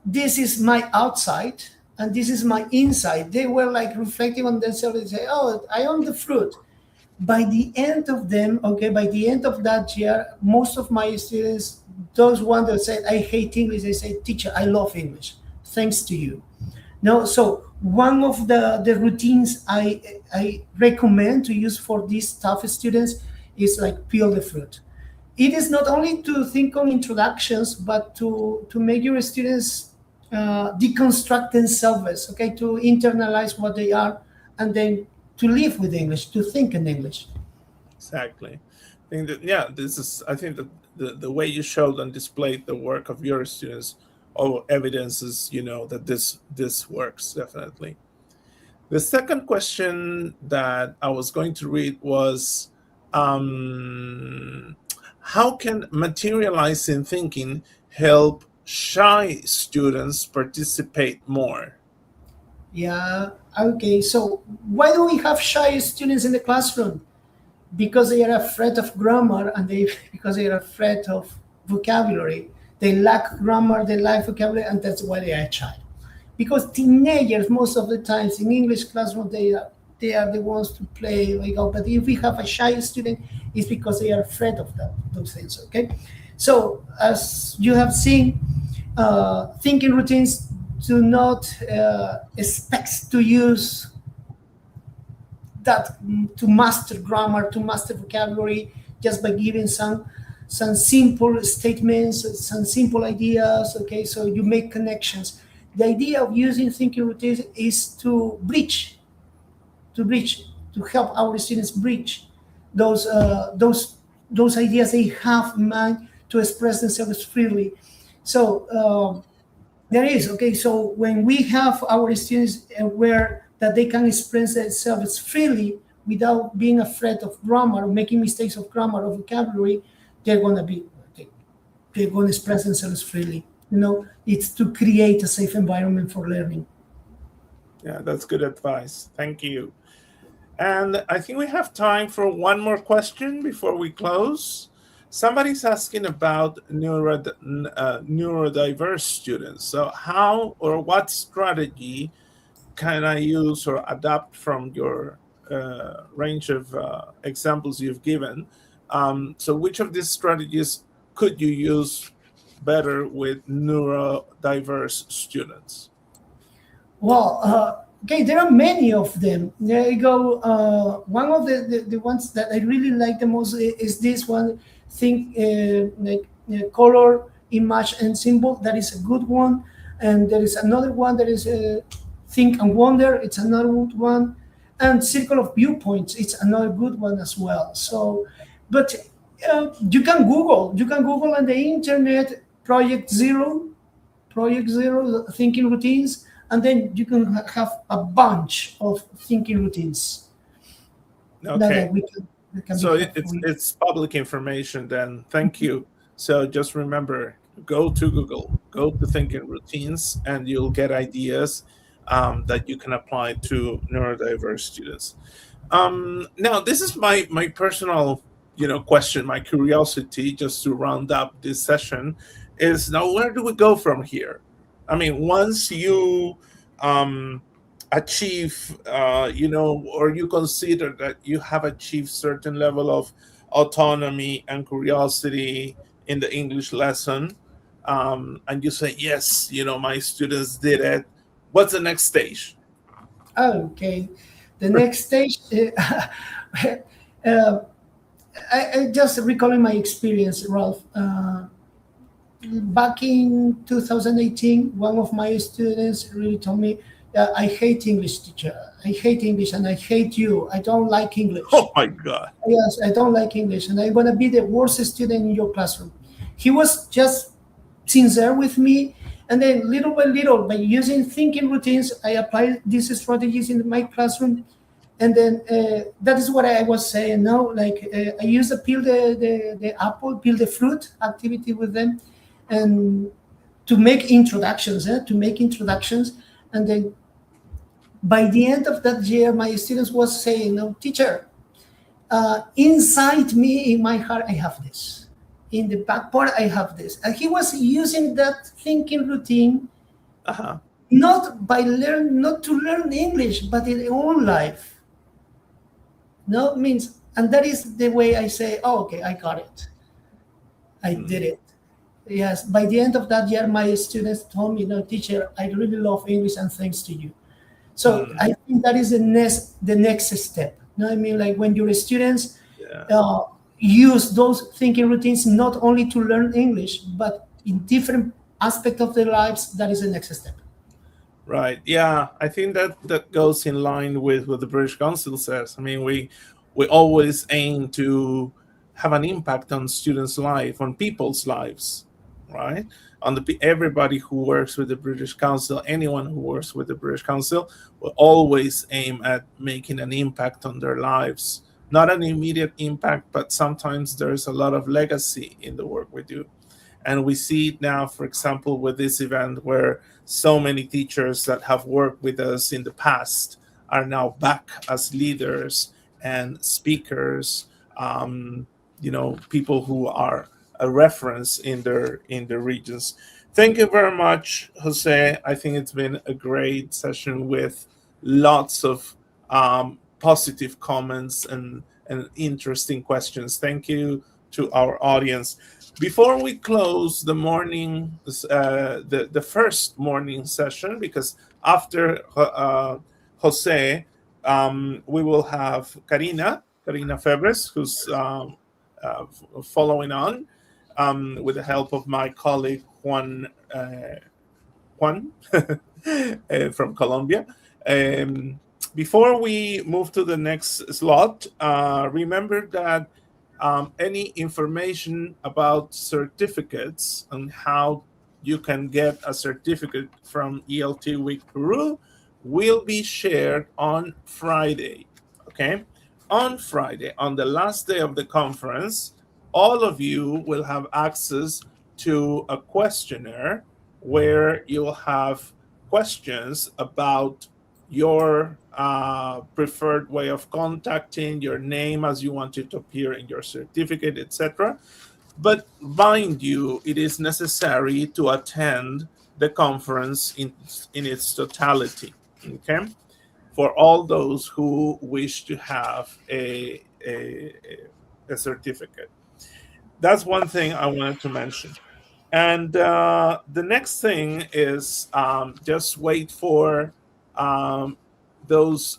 this is my outside and this is my inside. They were like reflecting on themselves and say, oh, I own the fruit. By the end of that year, most of my students, those ones that said, I hate English, they say, teacher, I love English, thanks to you. No, so one of the routines I recommend to use for these tough students is like peel the fruit. It is not only to think on introductions, but to make your students deconstruct themselves, okay, to internalize what they are, and then to live with English, to think in English. Exactly. I think that, yeah, this is, I think that the way you showed and displayed the work of your students all evidences, that this works definitely. The second question that I was going to read was, how can materializing thinking help shy students participate more? Yeah, okay. So why do we have shy students in the classroom? Because they are afraid of grammar and because they are afraid of vocabulary. They lack grammar, they lack vocabulary, and that's why they are shy. Because teenagers, most of the times in English classroom, they are the ones to play. But if we have a shy student, it's because they are afraid of those things. Okay, so as you have seen, thinking routines do not expect to use that to master grammar, to master vocabulary, just by giving some simple statements, some simple ideas. Okay, so you make connections. The idea of using thinking routines is to help our students bridge those ideas they have in mind to express themselves freely. So there is, okay. So when we have our students aware that they can express themselves freely without being afraid of grammar, making mistakes of grammar or vocabulary, they're gonna be they're going to express themselves freely. It's to create a safe environment for learning. Yeah, that's good advice. Thank you. And I think we have time for one more question before we close. Somebody's asking about neurodiverse students. So how or what strategy can I use or adapt from your range of examples you've given? So which of these strategies could you use better with neurodiverse students? Well, okay, there are many of them. There you go. One of the ones that I really like the most is this one. Think like color, image, and symbol. That is a good one. And there is another one that is think and wonder. It's another good one. And circle of viewpoints. It's another good one as well. So, but you can Google. You can Google on the internet Project Zero thinking routines, and then you can have a bunch of thinking routines. Okay. We can So it's public information then. Thank you. So just remember, go to Google, go to thinking routines, and you'll get ideas that you can apply to neurodiverse students. Now, this is my personal question, my curiosity, just to round up this session, is now where do we go from here? I mean, once you achieve, or you consider that you have achieved certain level of autonomy and curiosity in the English lesson, and you say, yes, my students did it. What's the next stage? Okay, the next stage. I just recalling my experience, Ralph. Back in 2018, one of my students really told me, I hate English, teacher. I hate English, and I hate you. I don't like English. Oh my God. Yes, I don't like English, and I'm gonna be the worst student in your classroom. He was just sincere with me, and then little by little, by using thinking routines, I applied these strategies in my classroom, and then that is what I was saying. No, like I used to peel the apple, peel the fruit activity with them, and to make introductions, and then by the end of that year, my students was saying, "No, teacher, inside me, in my heart, I have this. In the back part, I have this." And he was using that thinking routine, Uh-huh. not to learn English, but in their own life. No, means, and that is the way I say, "Oh, okay, I got it. I did it." Yes. By the end of that year, my students told me, "No, teacher, I really love English, and thanks to you." So I think that is the next step. You know what I mean? Like when your students use those thinking routines not only to learn English, but in different aspects of their lives, that is the next step. Right. Yeah, I think that goes in line with what the British Council says. I mean, we always aim to have an impact on students' life, on people's lives, right? On everybody who works with the British Council, anyone who works with the British Council will always aim at making an impact on their lives. Not an immediate impact, but sometimes there's a lot of legacy in the work we do. And we see it now, for example, with this event where so many teachers that have worked with us in the past are now back as leaders and speakers, people who are a reference in their regions. Thank you very much, Jose. I think it's been a great session with lots of positive comments and interesting questions. Thank you to our audience. Before we close the morning, the first morning session, because after Jose, we will have Karina Febres, who's following on with the help of my colleague Juan from Colombia. Before we move to the next slot, remember that any information about certificates and how you can get a certificate from ELT Week Peru will be shared on Friday, okay? On Friday, on the last day of the conference, all of you will have access to a questionnaire where you'll have questions about your preferred way of contacting, your name as you want it to appear in your certificate, etc. But mind you, it is necessary to attend the conference in its totality, okay? For all those who wish to have a certificate. That's one thing I wanted to mention. And the next thing is just wait for those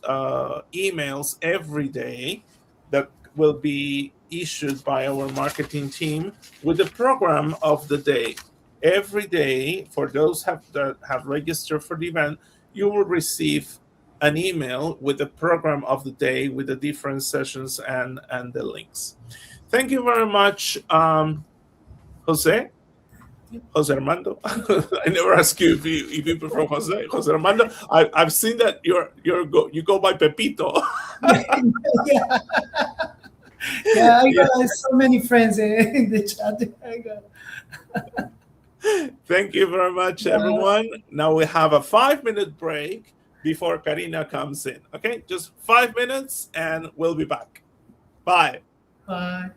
emails every day that will be issued by our marketing team with the program of the day. Every day, for those that have registered for the event, you will receive an email with the program of the day with the different sessions and the links. Thank you very much, Jose Armando. I never asked you if you prefer Jose Armando. I've seen that you go by Pepito. Yeah. Yeah, I got so many friends in the chat. Thank you very much, everyone. Now we have a 5-minute break before Karina comes in. Okay, just 5 minutes and we'll be back. Bye. Bye.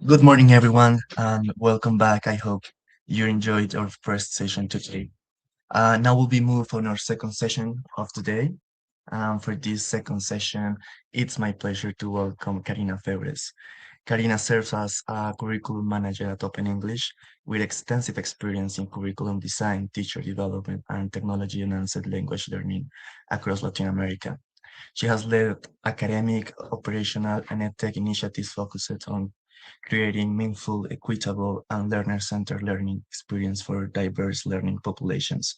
Good morning, everyone, and welcome back. I hope you enjoyed our first session today. Now we'll be moved on our second session of today. For this second session, it's my pleasure to welcome Karina Febres. Karina serves as a curriculum manager at Open English with extensive experience in curriculum design, teacher development, and technology-enhanced language learning across Latin America. She has led academic, operational, and edtech initiatives focused on creating meaningful, equitable, and learner-centered learning experience for diverse learning populations.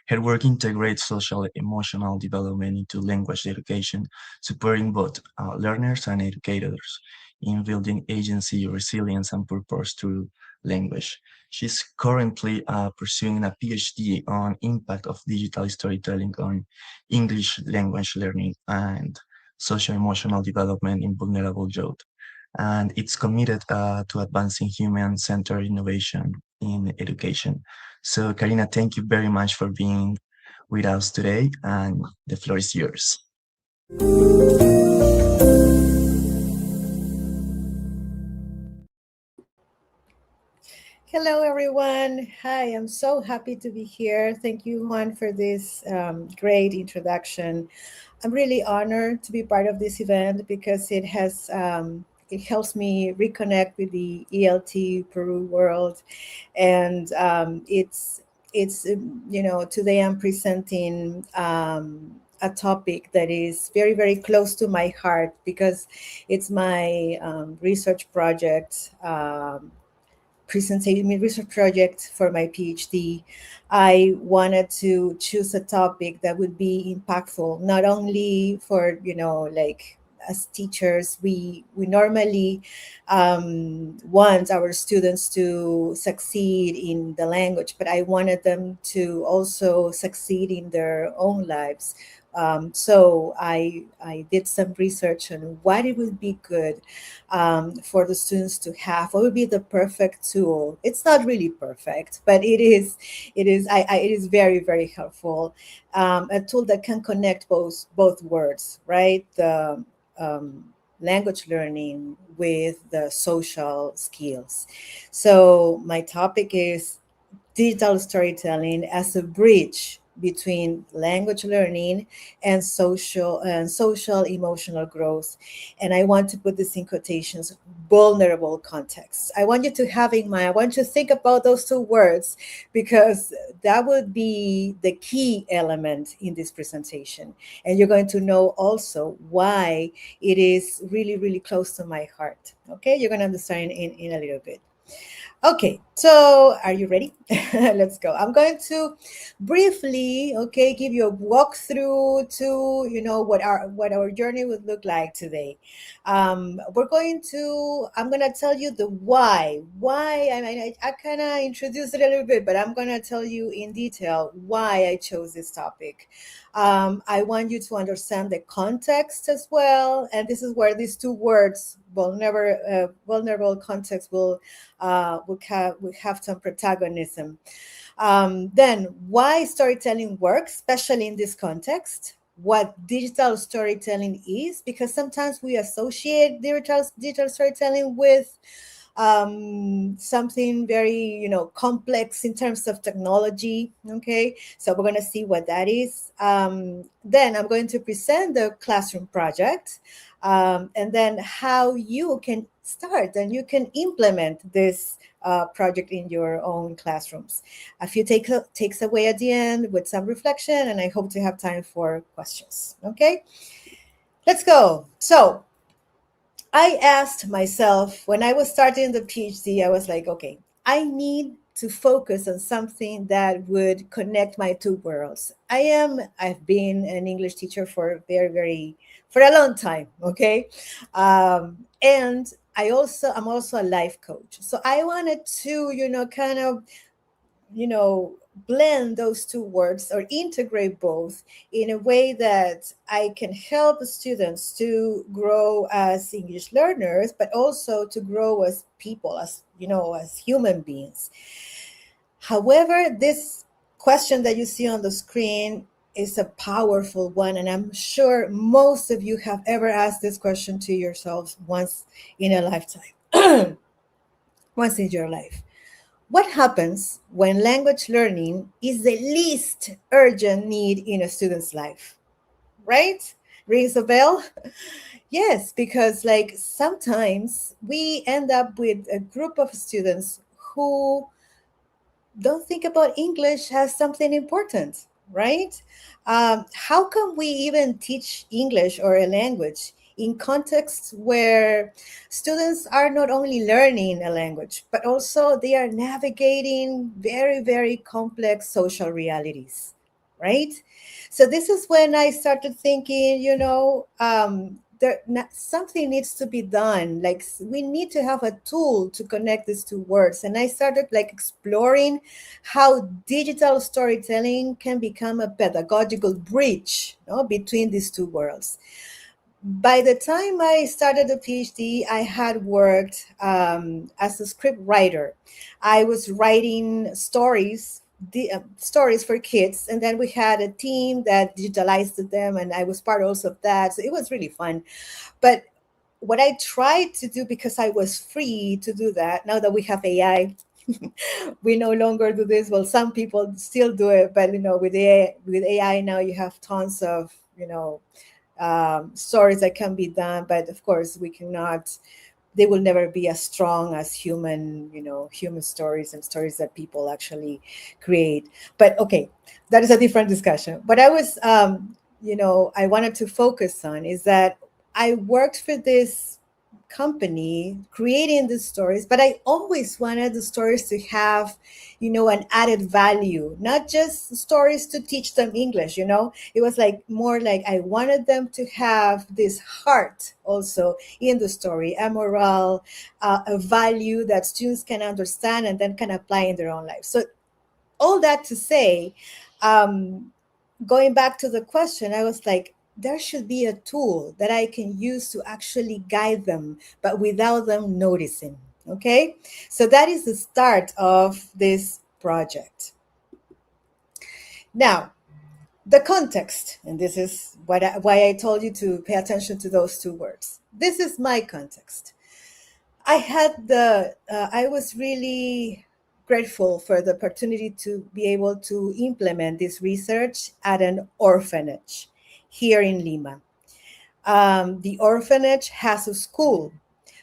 Her work integrates social emotional development into language education, supporting both learners and educators in building agency, resilience, and purpose through language. She's currently pursuing a PhD on impact of digital storytelling on English language learning and social emotional development in vulnerable youth, and it's committed to advancing human-centered innovation in education. So, Karina, thank you very much for being with us today, and the floor is yours. Hello, everyone. Hi, I'm so happy to be here. Thank you, Juan, for this great introduction. I'm really honored to be part of this event because it helps me reconnect with the ELT Peru world, and today I'm presenting a topic that is very very close to my heart because it's my research project. Presenting my research project for my PhD, I wanted to choose a topic that would be impactful, not only for, like as teachers, we normally want our students to succeed in the language, but I wanted them to also succeed in their own lives. So I did some research on what it would be good for the students to have. What would be the perfect tool? It's not really perfect, but it is. It is very very helpful. A tool that can connect both words, right? The language learning with the social skills. So my topic is digital storytelling as a bridge between language learning and social emotional growth. And I want to put this in quotations: vulnerable contexts. I want you to have in mind, I want you to think about those two words, because that would be the key element in this presentation. And you're going to know also why it is really really close to my heart. Okay, you're going to understand in a little bit. Okay, so are you ready? Let's go. I'm going to briefly, okay, give you a walkthrough to, what our journey would look like today. I'm going to tell you the why. Why, I mean, I kind of introduced it a little bit, but I'm going to tell you in detail why I chose this topic. I want you to understand the context as well. And this is where these two words, vulnerable context, will have some protagonism. Then, why storytelling works, especially in this context. What digital storytelling is, because sometimes we associate digital storytelling with something very complex in terms of technology. Okay, so we're going to see what that is. Then I'm going to present the classroom project, and then how you can start and you can implement this project in your own classrooms. A few takes away at the end with some reflection, and I hope to have time for questions. Okay, let's go. So I asked myself when I was starting the PhD, I was like, okay, I need to focus on something that would connect my two worlds. I've been an English teacher for for a long time. Okay. And I'm also a life coach. So I wanted to, kind of, you know, blend those two words or integrate both in a way that I can help students to grow as English learners, but also to grow as people, as human beings. However, this question that you see on the screen is a powerful one, and I'm sure most of you have ever asked this question to yourselves once in a lifetime. once in your life. What happens when language learning is the least urgent need in a student's life? Right? Rings a bell? Yes, because like sometimes we end up with a group of students who don't think about English as something important, right? How can we even teach English or a language in contexts where students are not only learning a language, but also they are navigating very, very complex social realities, right? So this is when I started thinking, something needs to be done. Like we need to have a tool to connect these two words. And I started like exploring how digital storytelling can become a pedagogical bridge, between these two worlds. By the time I started a PhD, I had worked as a script writer. I was writing stories for kids, and then we had a team that digitalized them, and I was part also of that. So it was really fun. But what I tried to do, because I was free to do that, now that we have AI, we no longer do this. Well, some people still do it, but with AI now you have tons of stories that can be done, but of course we cannot. They will never be as strong as human stories and stories that people actually create. But okay, that is a different discussion. What I was, I wanted to focus on is that I worked for this company creating the stories, but I always wanted the stories to have, an added value, not just stories to teach them English. It was like more like I wanted them to have this heart also in the story, a moral, a value that students can understand and then can apply in their own life. So all that to say, going back to the question, I was like, there should be a tool that I can use to actually guide them, but without them noticing. Okay, so that is the start of this project. Now, the context, and this is why I told you to pay attention to those two words. This is my context. I was really grateful for the opportunity to be able to implement this research at an orphanage here in Lima. The orphanage has a school.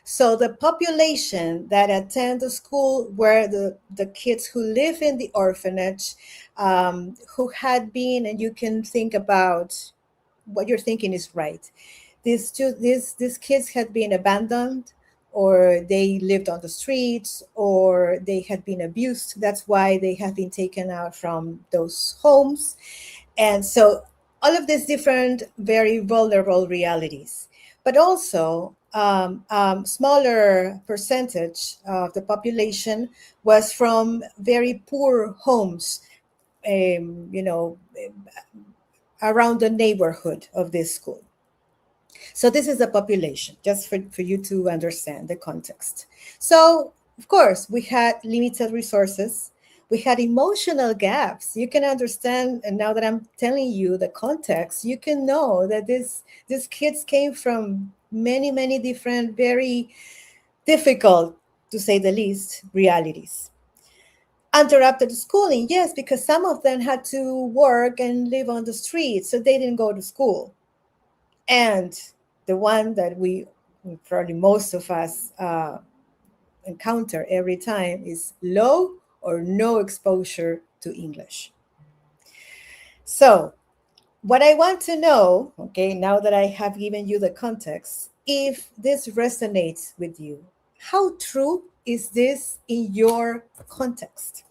So the population that attend the school were the kids who live in the orphanage, who had been, and you can think about what you're thinking is right. These kids had been abandoned, or they lived on the streets, or they had been abused. That's why they have been taken out from those homes. And so all of these different, very vulnerable realities, but also smaller percentage of the population was from very poor homes, around the neighborhood of this school. So this is the population, just for you to understand the context. So, of course, we had limited resources. We had emotional gaps. You can understand, and now that I'm telling you the context, you can know that these kids came from many, many different, very difficult, to say the least, realities. Interrupted schooling, yes, because some of them had to work and live on the streets, so they didn't go to school. And the one that we probably most of us encounter every time is low or no exposure to English. So what I want to know, okay, now that I have given you the context, if this resonates with you, how true is this in your context?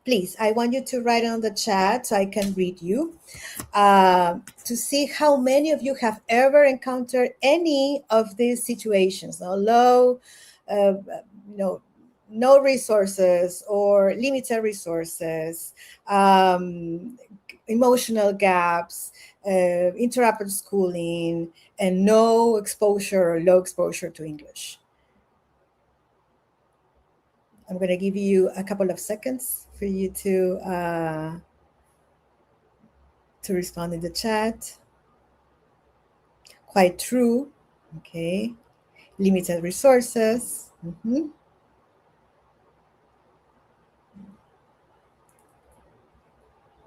Please, I want you to write on the chat so I can read you, to see how many of you have ever encountered any of these situations. Low, no resources or limited resources, emotional gaps, interrupted schooling, and no exposure or low exposure to English. I'm going to give you a couple of seconds for you to respond in the chat. Quite true. Okay. Limited resources. Mm-hmm.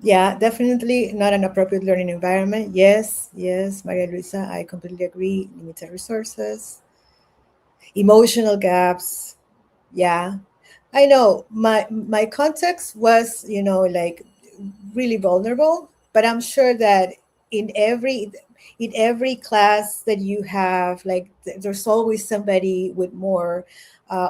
Yeah, definitely not an appropriate learning environment. Yes, yes, Maria Luisa, I completely agree. Limited resources, emotional gaps. Yeah, I know my context was, like really vulnerable, but I'm sure that in every in every class that you have, like there's always somebody with more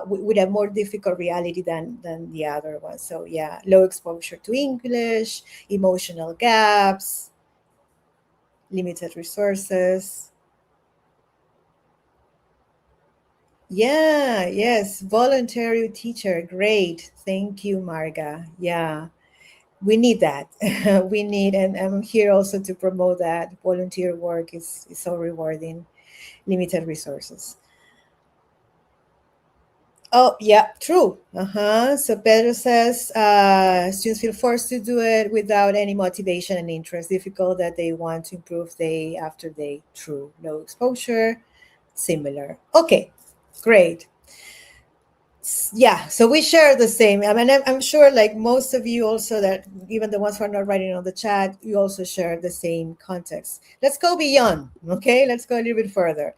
with a more difficult reality than the other one. So yeah, low exposure to English, emotional gaps, limited resources. Yeah, yes, voluntary teacher. Great. Thank you, Marga. Yeah. We need that. We need, and I'm here also to promote that. Volunteer work is so rewarding. Limited resources. Oh, yeah, true. So Pedro says students feel forced to do it without any motivation and interest. Difficult that they want to improve day after day. True. Low exposure. Similar. Okay, great. Yeah, so we share the same. I mean, I'm sure like most of you also, that even the ones who are not writing on the chat, you also share the same context. Let's go beyond. Okay, let's go a little bit further.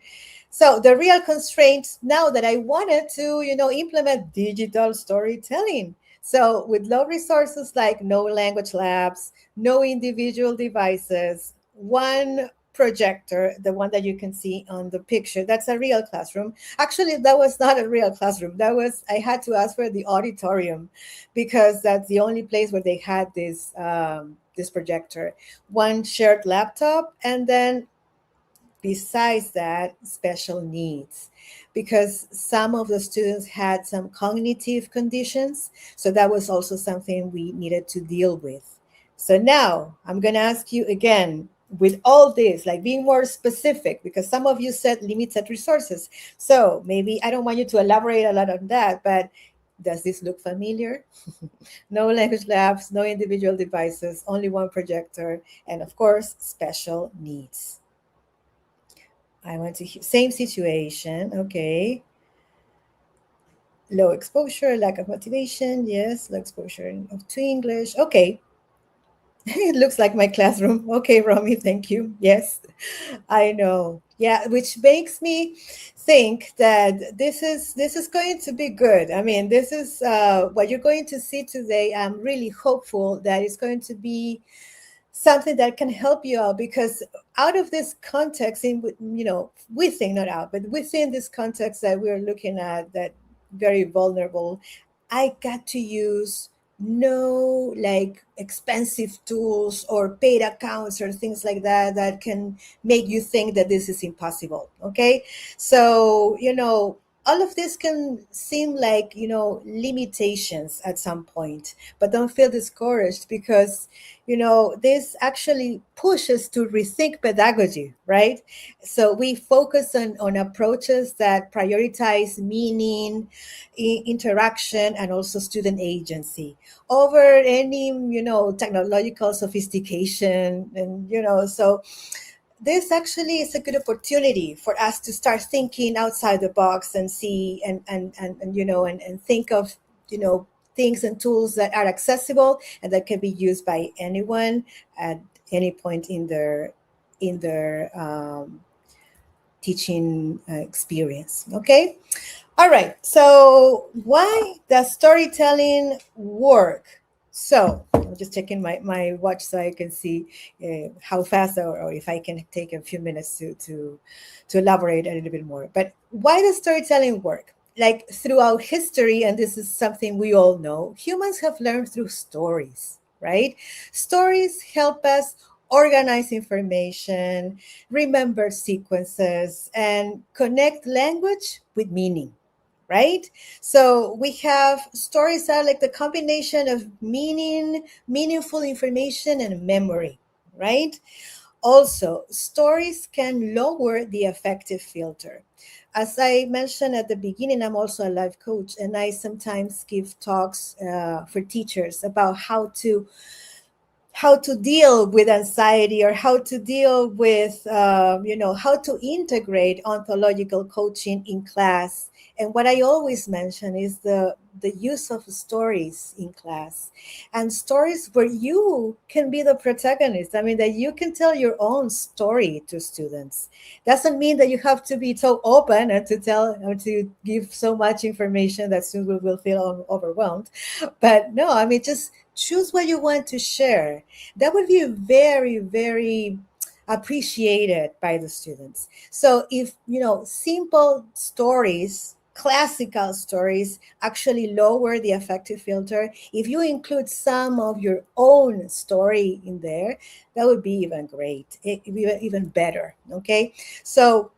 So the real constraints now that I wanted to, implement digital storytelling. So with low resources like no language labs, no individual devices, one projector, the one that you can see on the picture, that's a real classroom. Actually, that was not a real classroom. I had to ask for the auditorium because that's the only place where they had this projector. One shared laptop, and then besides that, special needs, because some of the students had some cognitive conditions. So that was also something we needed to deal with. So now I'm going to ask you again, with all this, like being more specific, because some of you said limited resources. So maybe I don't want you to elaborate a lot on that, but does this look familiar? No language labs, no individual devices, only one projector, and of course, special needs. I went to same situation. Okay. Low exposure, lack of motivation. Yes, low exposure to English. Okay. It looks like my classroom. Okay, Romy, thank you. Yes, I know. Yeah, which makes me think that this is going to be good. I mean, this is what you're going to see today. I'm really hopeful that it's going to be something that can help you out, because out of this context, within, not out, but within this context that we're looking at, that very vulnerable, I got to use no like expensive tools or paid accounts or things like that that can make you think that this is impossible. Okay, so all of this can seem like limitations at some point, but don't feel discouraged, because this actually pushes to rethink pedagogy, right? So we focus on approaches that prioritize meaning, interaction, and also student agency over any, technological sophistication. And, so this actually is a good opportunity for us to start thinking outside the box and see and think of things and tools that are accessible and that can be used by anyone at any point in their teaching experience. Okay. All right. So why does storytelling work? So I'm just checking my watch so I can see how fast, or if I can take a few minutes to elaborate a little bit more. But why does storytelling work? Like throughout history, and this is something we all know, humans have learned through stories, right? Stories help us organize information, remember sequences, and connect language with meaning, right? So we have stories that are like the combination of meaning, meaningful information, and memory, right? Also, stories can lower the affective filter. As I mentioned at the beginning, I'm also a life coach, and I sometimes give talks for teachers about how to deal with anxiety, or how to deal with how to integrate ontological coaching in class. And what I always mention is the the use of stories in class, and stories where you can be the protagonist. I mean, that you can tell your own story to students. Doesn't mean that you have to be so open and to tell or to give so much information that students will feel overwhelmed. But no, I mean, just choose what you want to share. That would be very, very appreciated by the students. So if, simple stories, classical stories actually lower the affective filter, if you include some of your own story in there, that would be even great, even better. Okay. So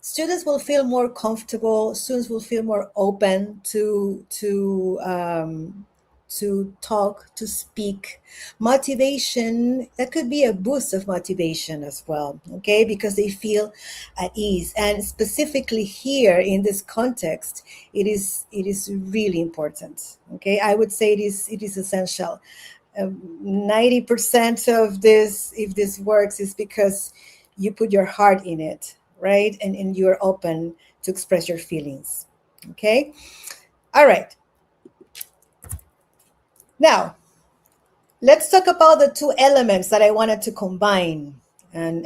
students will feel more comfortable, students will feel more open to talk, to speak. Motivation, that could be a boost of motivation as well, okay, because they feel at ease. And specifically here in this context, it is really important. Okay, I would say it is essential. 90% of this, if this works, is because you put your heart in it, right? And you're open to express your feelings. Okay, all right. Now, let's talk about the two elements that I wanted to combine and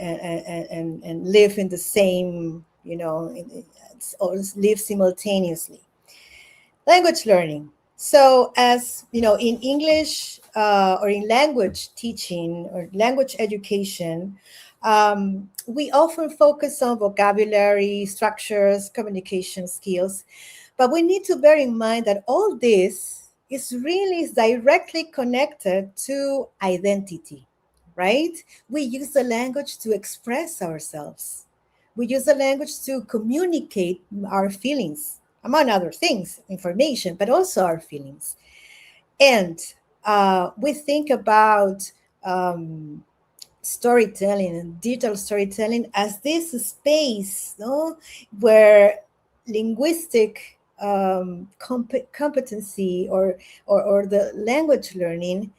live in the same, or live simultaneously. Language learning. So, as you know, in English or in language teaching or language education, we often focus on vocabulary, structures, communication skills, but we need to bear in mind that all this is really directly connected to identity, right? We use the language to express ourselves. We use the language to communicate our feelings, among other things, information, but also our feelings. And we think about storytelling and digital storytelling as this space, no, where linguistic competency or the language learning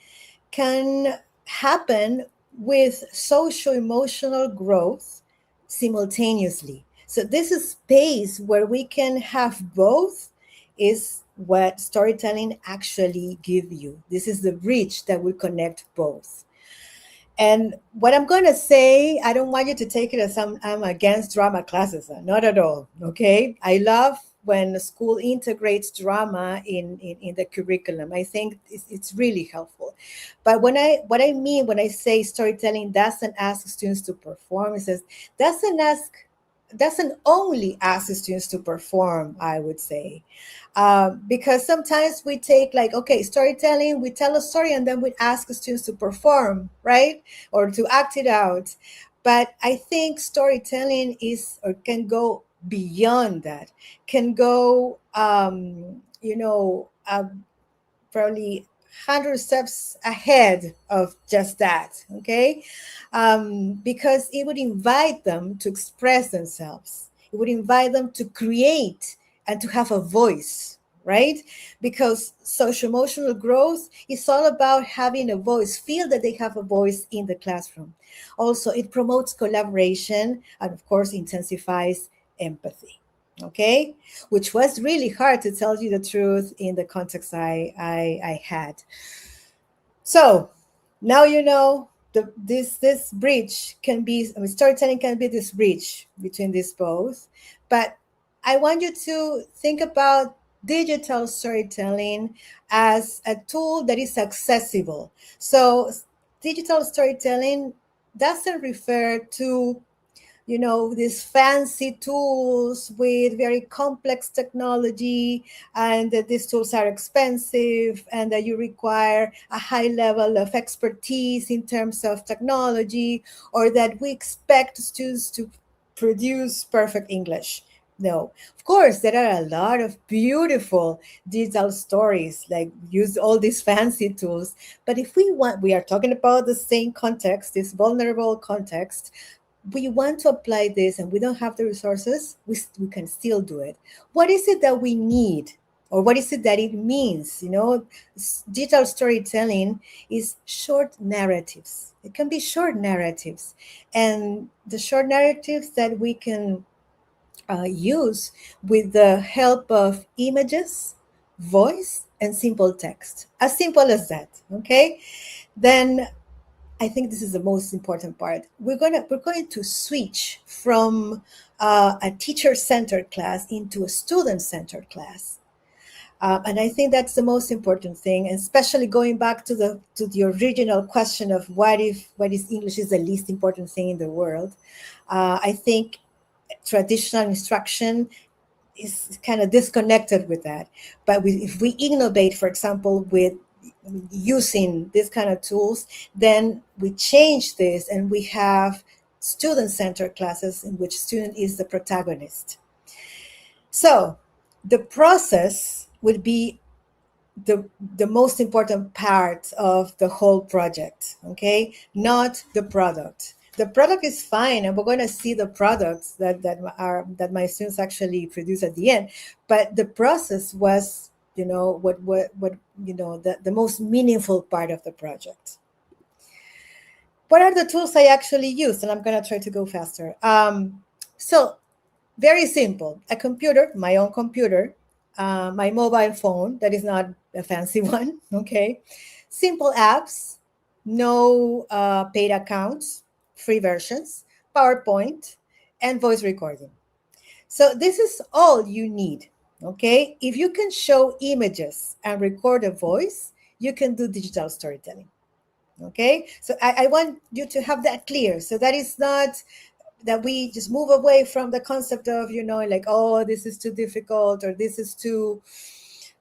can happen with social emotional growth simultaneously. So this is space where we can have both is what storytelling actually give you. This is the bridge that will connect both. And what I'm going to say, I don't want you to take it as I'm against drama classes. Not at all. Okay. I love when the school integrates drama in the curriculum. I think it's really helpful. But what I mean when I say storytelling doesn't ask students to perform, it says doesn't only ask the students to perform, I would say. Because sometimes we take like, okay, storytelling, we tell a story and then we ask the students to perform, right? Or to act it out. But I think storytelling is or can go beyond that, can go, probably 100 steps ahead of just that, okay? Because it would invite them to express themselves. It would invite them to create and to have a voice, right? Because social emotional growth is all about having a voice, feel that they have a voice in the classroom. Also, it promotes collaboration and, of course, intensifies empathy. Okay, which was really hard to tell you the truth in the context I had. So now you know this bridge can be, I mean, storytelling can be this bridge between these both. But I want you to think about digital storytelling as a tool that is accessible. So digital storytelling doesn't refer to these fancy tools with very complex technology, and that these tools are expensive and that you require a high level of expertise in terms of technology, or that we expect students to produce perfect English. No, of course, there are a lot of beautiful digital stories, like use all these fancy tools. But if we are talking about the same context, this vulnerable context, we want to apply this and we don't have the resources, we can still do it. What is it that we need? Or what is it that it means? Digital storytelling is short narratives. It can be short narratives. And the short narratives that we can use with the help of images, voice, and simple text. As simple as that, okay? Then I think this is the most important part. We're going to switch from a teacher-centered class into a student-centered class. And I think that's the most important thing, and especially going back to the original question of what is English is the least important thing in the world. I think traditional instruction is kind of disconnected with that. But if we innovate, for example, with using these kind of tools, then we change this and we have student-centered classes in which student is the protagonist. So the process would be the most important part of the whole project, okay? Not the product. The product is fine, and we're going to see the products that my students actually produce at the end. But the process was, what the most meaningful part of the project. What are the tools I actually used? And I'm going to try to go faster. So very simple: a computer, my own computer, my mobile phone, that is not a fancy one, okay? Simple apps, no paid accounts, free versions, PowerPoint, and voice recording. So this is all you need, okay? If you can show images and record a voice, you can do digital storytelling, okay? So I want you to have that clear. So that is not that we just move away from the concept of, like, oh, this is too difficult, or this is too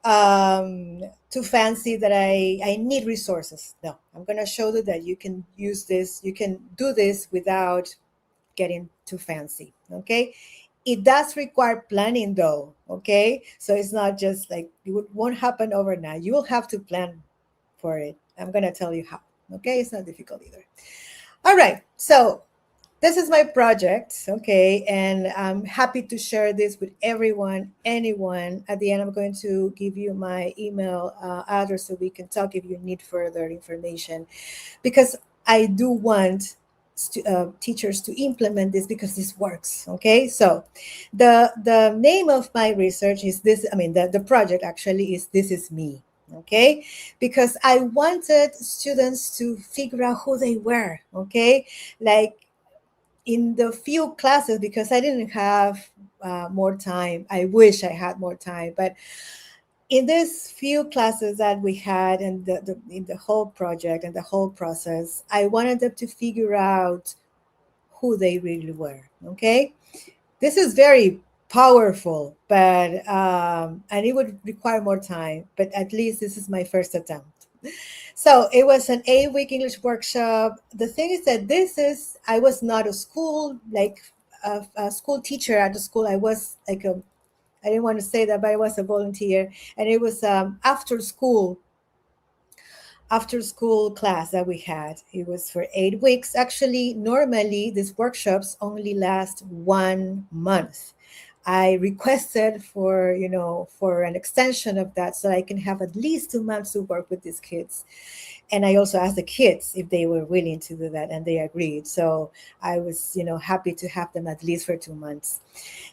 fancy, that I need resources. No, I'm going to show you that you can use this, you can do this without getting too fancy, okay? It does require planning though, okay? So it's not just like, it won't happen overnight. You will have to plan for it. I'm going to tell you how, okay? It's not difficult either. All right, so this is my project, okay, and I'm happy to share this with everyone, anyone. At the end, I'm going to give you my email address so we can talk if you need further information, because I do want teachers to implement this because this works, okay? So the name of my research is this, the project actually is This Is Me, okay? Because I wanted students to figure out who they were, okay? Like, in the few classes, because I didn't have more time. I wish I had more time, but in these few classes that we had, and in the whole project and the whole process, I wanted them to figure out who they really were, okay? This is very powerful, but and it would require more time, but at least this is my first attempt. So it was an 8-week English workshop. The thing is that I was not a school, like a school teacher at the school. I was like I didn't want to say that, but I was a volunteer. And it was after school class that we had. It was for 8 weeks. Actually, normally these workshops only last 1 month. I requested for an extension of that so I can have at least 2 months to work with these kids. And I also asked the kids if they were willing to do that, and they agreed. So I was, happy to have them at least for 2 months.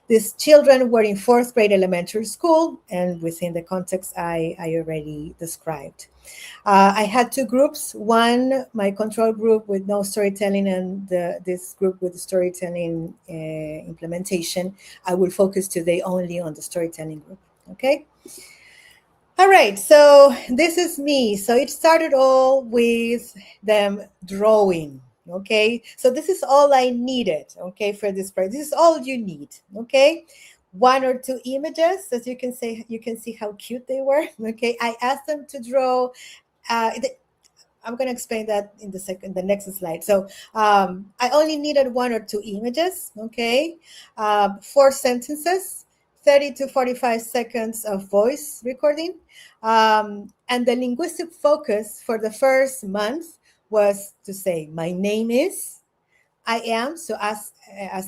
These children were in 4th grade elementary school, and within the context I already described. I had 2 groups. One, my control group with no storytelling, and this group with storytelling implementation. I will focus today only on the storytelling group, okay? All right, so this is me. So it started all with them drawing, okay? So this is all I needed, okay, for this project. This is all you need, okay? 1 or 2 images, as you can see how cute they were, okay? I asked them to draw, I'm going to explain that in the next slide. So I only needed 1 or 2 images, okay? 4 sentences, 30 to 45 seconds of voice recording. And the linguistic focus for the first month was to say, my name is, I am. So as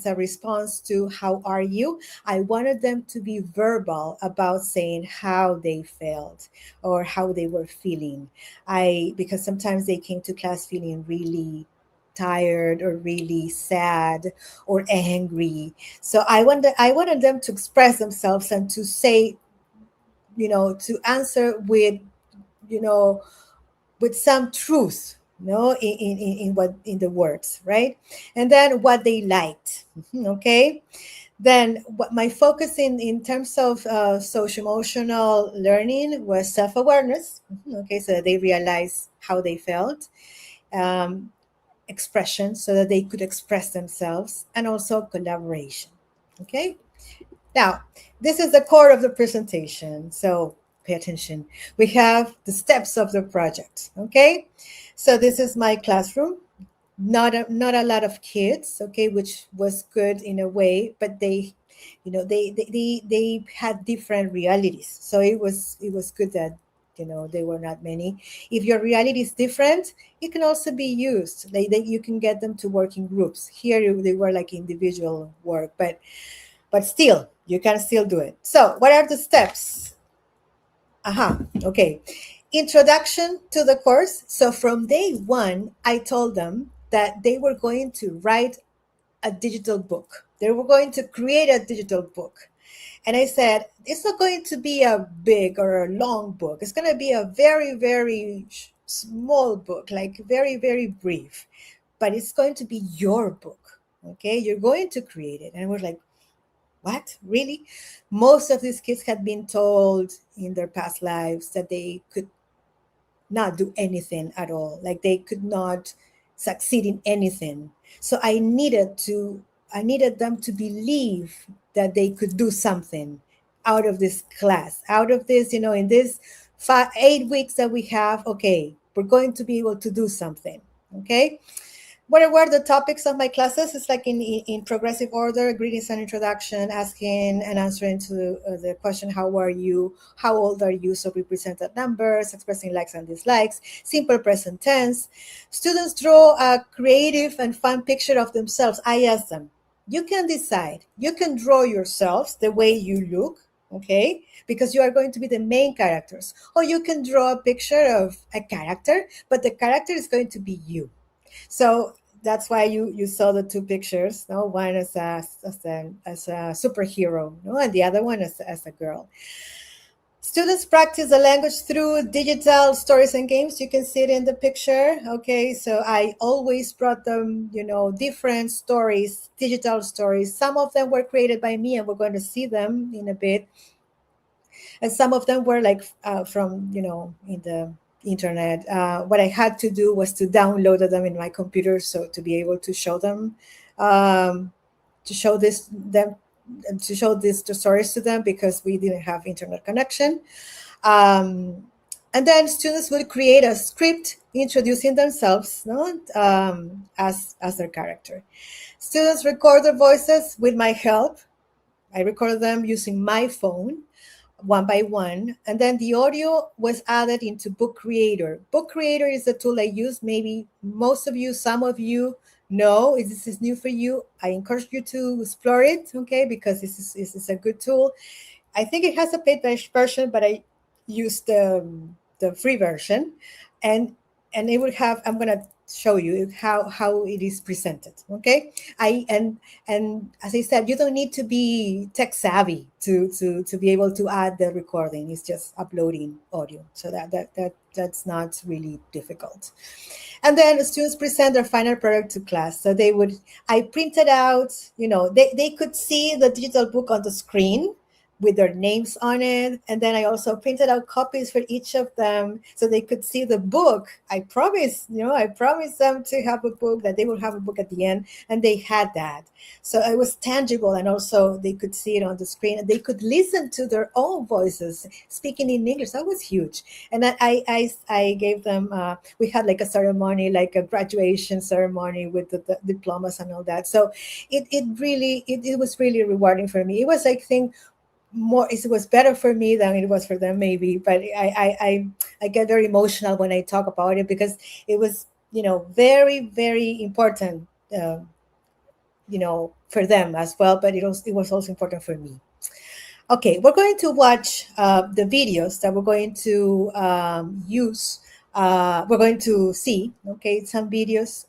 a response to how are you, I wanted them to be verbal about saying how they felt or how they were feeling. Because sometimes they came to class feeling really tired or really sad or angry. So I wanted them to express themselves and to say to answer with, with some truth, in the words, right? And then what they liked. Okay. Then what my focus in terms of social emotional learning was self-awareness. Okay, so they realized how they felt, um, expression, so that they could express themselves, and also collaboration. Okay, now this is the core of the presentation, so pay attention. We have the steps of the project. Okay, so this is my classroom. Not a lot of kids, okay, which was good in a way, but they, they had different realities, so it was good that they were not many. If your reality is different, it can also be used, like you can get them to work in groups. Here they were like individual work, but still you can still do it. So what are the steps? Okay. Introduction to the course. So from day one, I told them that they were going to write a digital book. They were going to create a digital book. And I said, it's not going to be a big or a long book. It's going to be a very, very small book, like very, very brief. But it's going to be your book. Okay. You're going to create it. And we're like, what? Really? Most of these kids had been told in their past lives that they could not do anything at all, like they could not succeed in anything. So I needed them to believe that they could do something out of this class, out of this, in this 8 weeks that we have. Okay, we're going to be able to do something. Okay. What were the topics of my classes? It's like in progressive order: greetings and introduction, asking and answering to the question, how are you? How old are you? So we presented numbers, expressing likes and dislikes, simple present tense. Students draw a creative and fun picture of themselves. I asked them, you can decide. You can draw yourselves the way you look, okay? Because you are going to be the main characters. Or you can draw a picture of a character, but the character is going to be you. So that's why you saw the two pictures, no? One as a superhero, no? And the other one as a girl. Students practice the language through digital stories and games. You can see it in the picture. Okay, so I always brought them, different stories, digital stories. Some of them were created by me, and we're going to see them in a bit. And some of them were like from, in the internet. What I had to do was to download them in my computer, so to be able to show them, to show the stories to them, because we didn't have internet connection. And then students will create a script introducing themselves, no? As their character. Students record their voices with my help. I recorded them using my phone, one by one, and then the audio was added into Book Creator. Book Creator is the tool I use. Maybe most of you, some of you know this is new for you. I encourage you to explore it, okay, because this is a good tool. I think it has a paid version, but I used the free version, and it would have. I'm gonna show you how it is presented. Okay, and as I said, you don't need to be tech savvy to be able to add the recording. It's just uploading audio, so that's not really difficult. And then the students present their final product to class. So I printed out, they could see the digital book on the screen with their names on it. And then I also printed out copies for each of them so they could see the book. I promised them to have a book, that they would have a book at the end, and they had that. So it was tangible, and also they could see it on the screen, and they could listen to their own voices speaking in English. That was huge. And I gave them, we had like a ceremony, like a graduation ceremony with the diplomas and all that. So it was really rewarding for me. It was, I think, it was better for me than it was for them, maybe, but I get very emotional when I talk about it, because it was very, very important for them as well, but it was also important for me. Okay, we're going to watch the videos that we're going to use. We're going to see, okay, some videos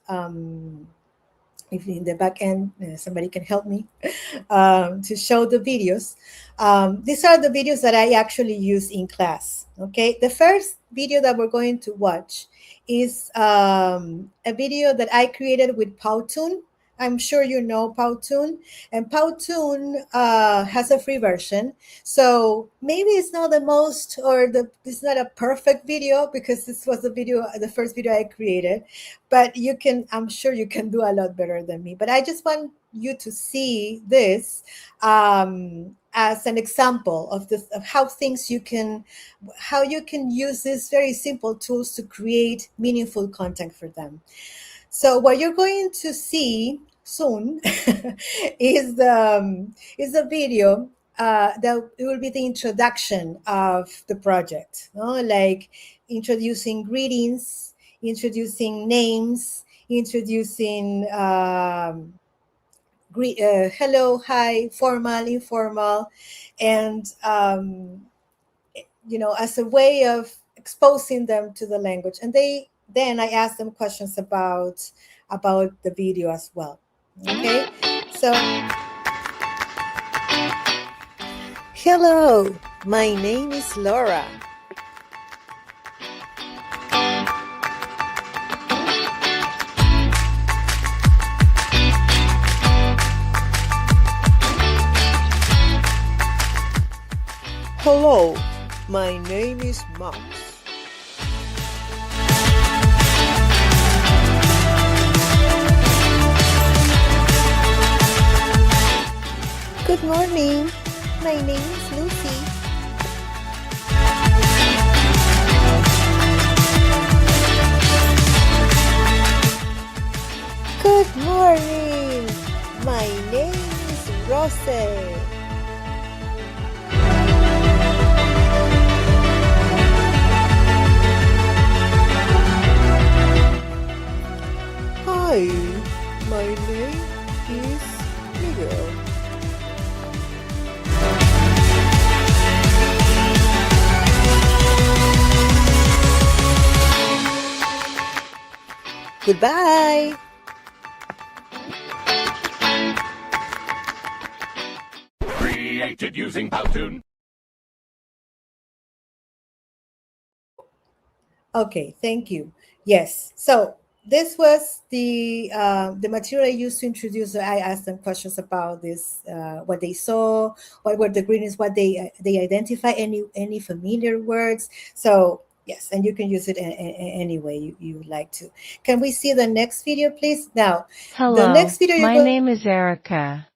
if in the back end somebody can help me to show the videos. These are the videos that I actually use in class. Okay, the first video that we're going to watch is a video that I created with Powtoon. I'm sure you know Powtoon, and Powtoon has a free version. So maybe it's not the most, or it's not a perfect video because this was the first video I created. But I'm sure you can do a lot better than me. But I just want you to see this as an example of how you can use these very simple tools to create meaningful content for them. So what you're going to see soon is a video that it will be the introduction of the project, like introducing greetings, introducing names, introducing hello, hi, formal, informal, and as a way of exposing them to the language. And then I asked them questions about the video as well. Okay, so hello, my name is Laura. Hello, my name is Max. Good morning, my name is Lucy. Good morning, my name is Rose. Hi, my name is Miguel. Goodbye. Created using Powtoon. Okay, thank you. Yes, so this was the material I used to introduce. I asked them questions about this, what they saw, what were the greetings, what they identify, any familiar words. So yes, and you can use it any way you would like to. Can we see the next video, please? Now, Hello, the next video my name is Erica.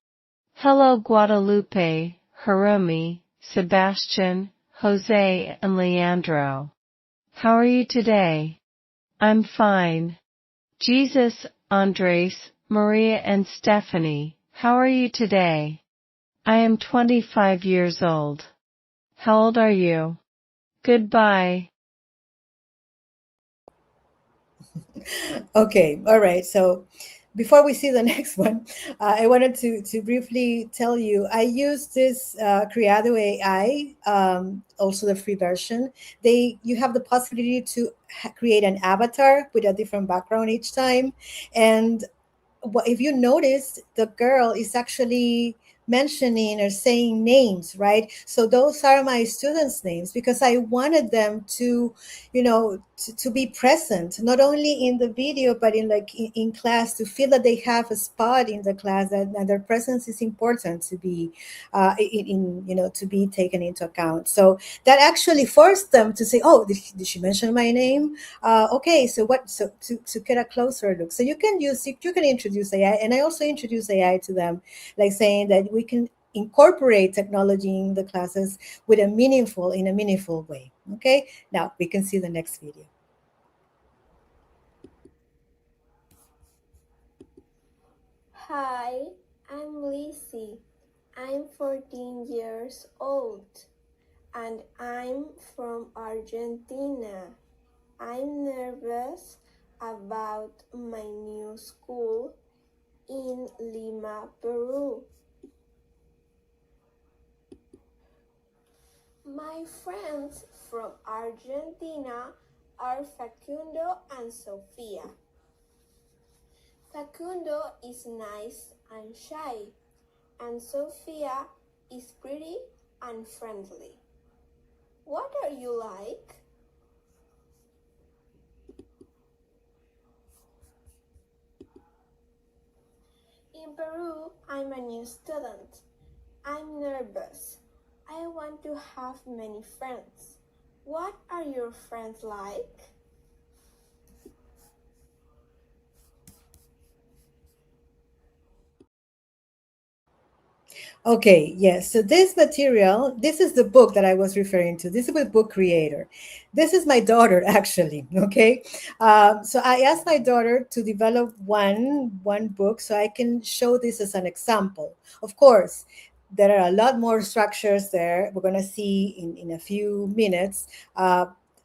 Hello, Guadalupe, Hiromi, Sebastian, Jose, and Leandro. How are you today? I'm fine. Jesus, Andres, Maria, and Stephanie, how are you today? I am 25 years old. How old are you? Goodbye. Okay, all right. So before we see the next one, I wanted to briefly tell you I use this Creado AI, also the free version. You have the possibility to create an avatar with a different background each time, and if you notice, the girl is actually mentioning or saying names, right? So those are my students' names because I wanted them to, to be present, not only in the video, but in class, to feel that they have a spot in the class, and their presence is important to be, to be taken into account. So that actually forced them to say, oh, did she mention my name? Okay, so what? So to get a closer look. So you can introduce AI, and I also introduce AI to them, like saying that we can incorporate technology in the classes in a meaningful way. Okay, now we can see the next video. Hi, I'm Lizzie. I'm 14 years old, and I'm from Argentina. I'm nervous about my new school in Lima, Peru. My friends from Argentina are Facundo and Sofia. Facundo is nice and shy, and Sophia is pretty and friendly. What are you like? In Peru, I'm a new student. I'm nervous. I want to have many friends. What are your friends like? Okay, yes. So this material, this is the book that I was referring to. This is with Book Creator. This is my daughter, actually. Okay, so I asked my daughter to develop one book so I can show this as an example. Of course, there are a lot more structures there. We're going to see in a few minutes.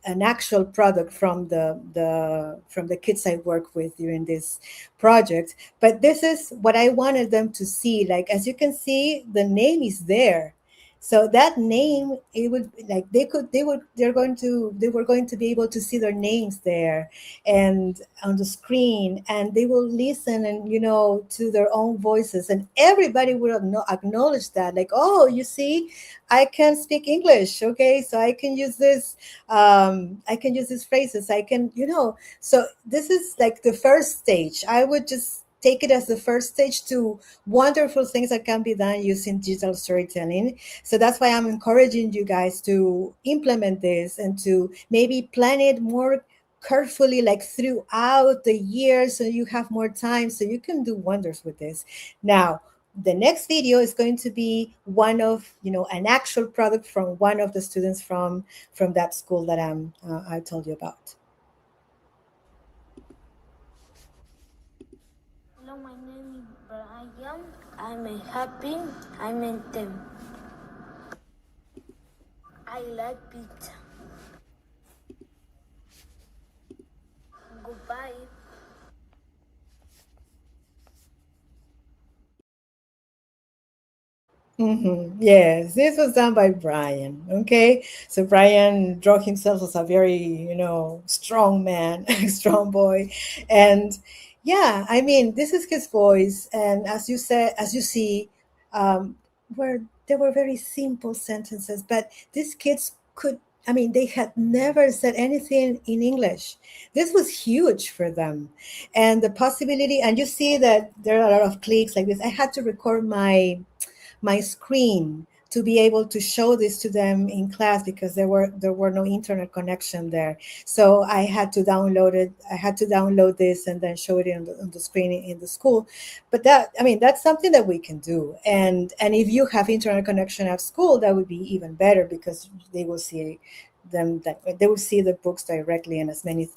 An actual product from the kids I work with during this project, but this is what I wanted them to see. Like, as you can see, the name is there. So that name, it would like they were going to be able to see their names there and on the screen, and they will listen and to their own voices, and everybody will acknowledge that, like, oh, you see, I can speak English, okay, so I can use this, I can use these phrases, I can, so this is like the first stage. I would just take it as the first stage to wonderful things that can be done using digital storytelling. So that's why I'm encouraging you guys to implement this and to maybe plan it more carefully, like throughout the year, so you have more time, so you can do wonders with this. Now, the next video is going to be one of an actual product from one of the students from that school that I told you about. Hello, my name is Brian. I'm happy. I'm in 10. I like pizza. Goodbye. Yes, this was done by Brian. Okay, so Brian drew himself as a very, strong man, strong boy, and yeah, I mean, this is his voice, and as you said, as you see, where there were very simple sentences, but these kids could. I mean, they had never said anything in English. This was huge for them, and the possibility. And you see that there are a lot of clicks like this. I had to record my screen to be able to show this to them in class because there were no internet connection there. So I had to download it. I had to download this and then show it on the screen in the school. But that's something that we can do. And if you have internet connection at school, that would be even better because they will see they will see the books directly and as many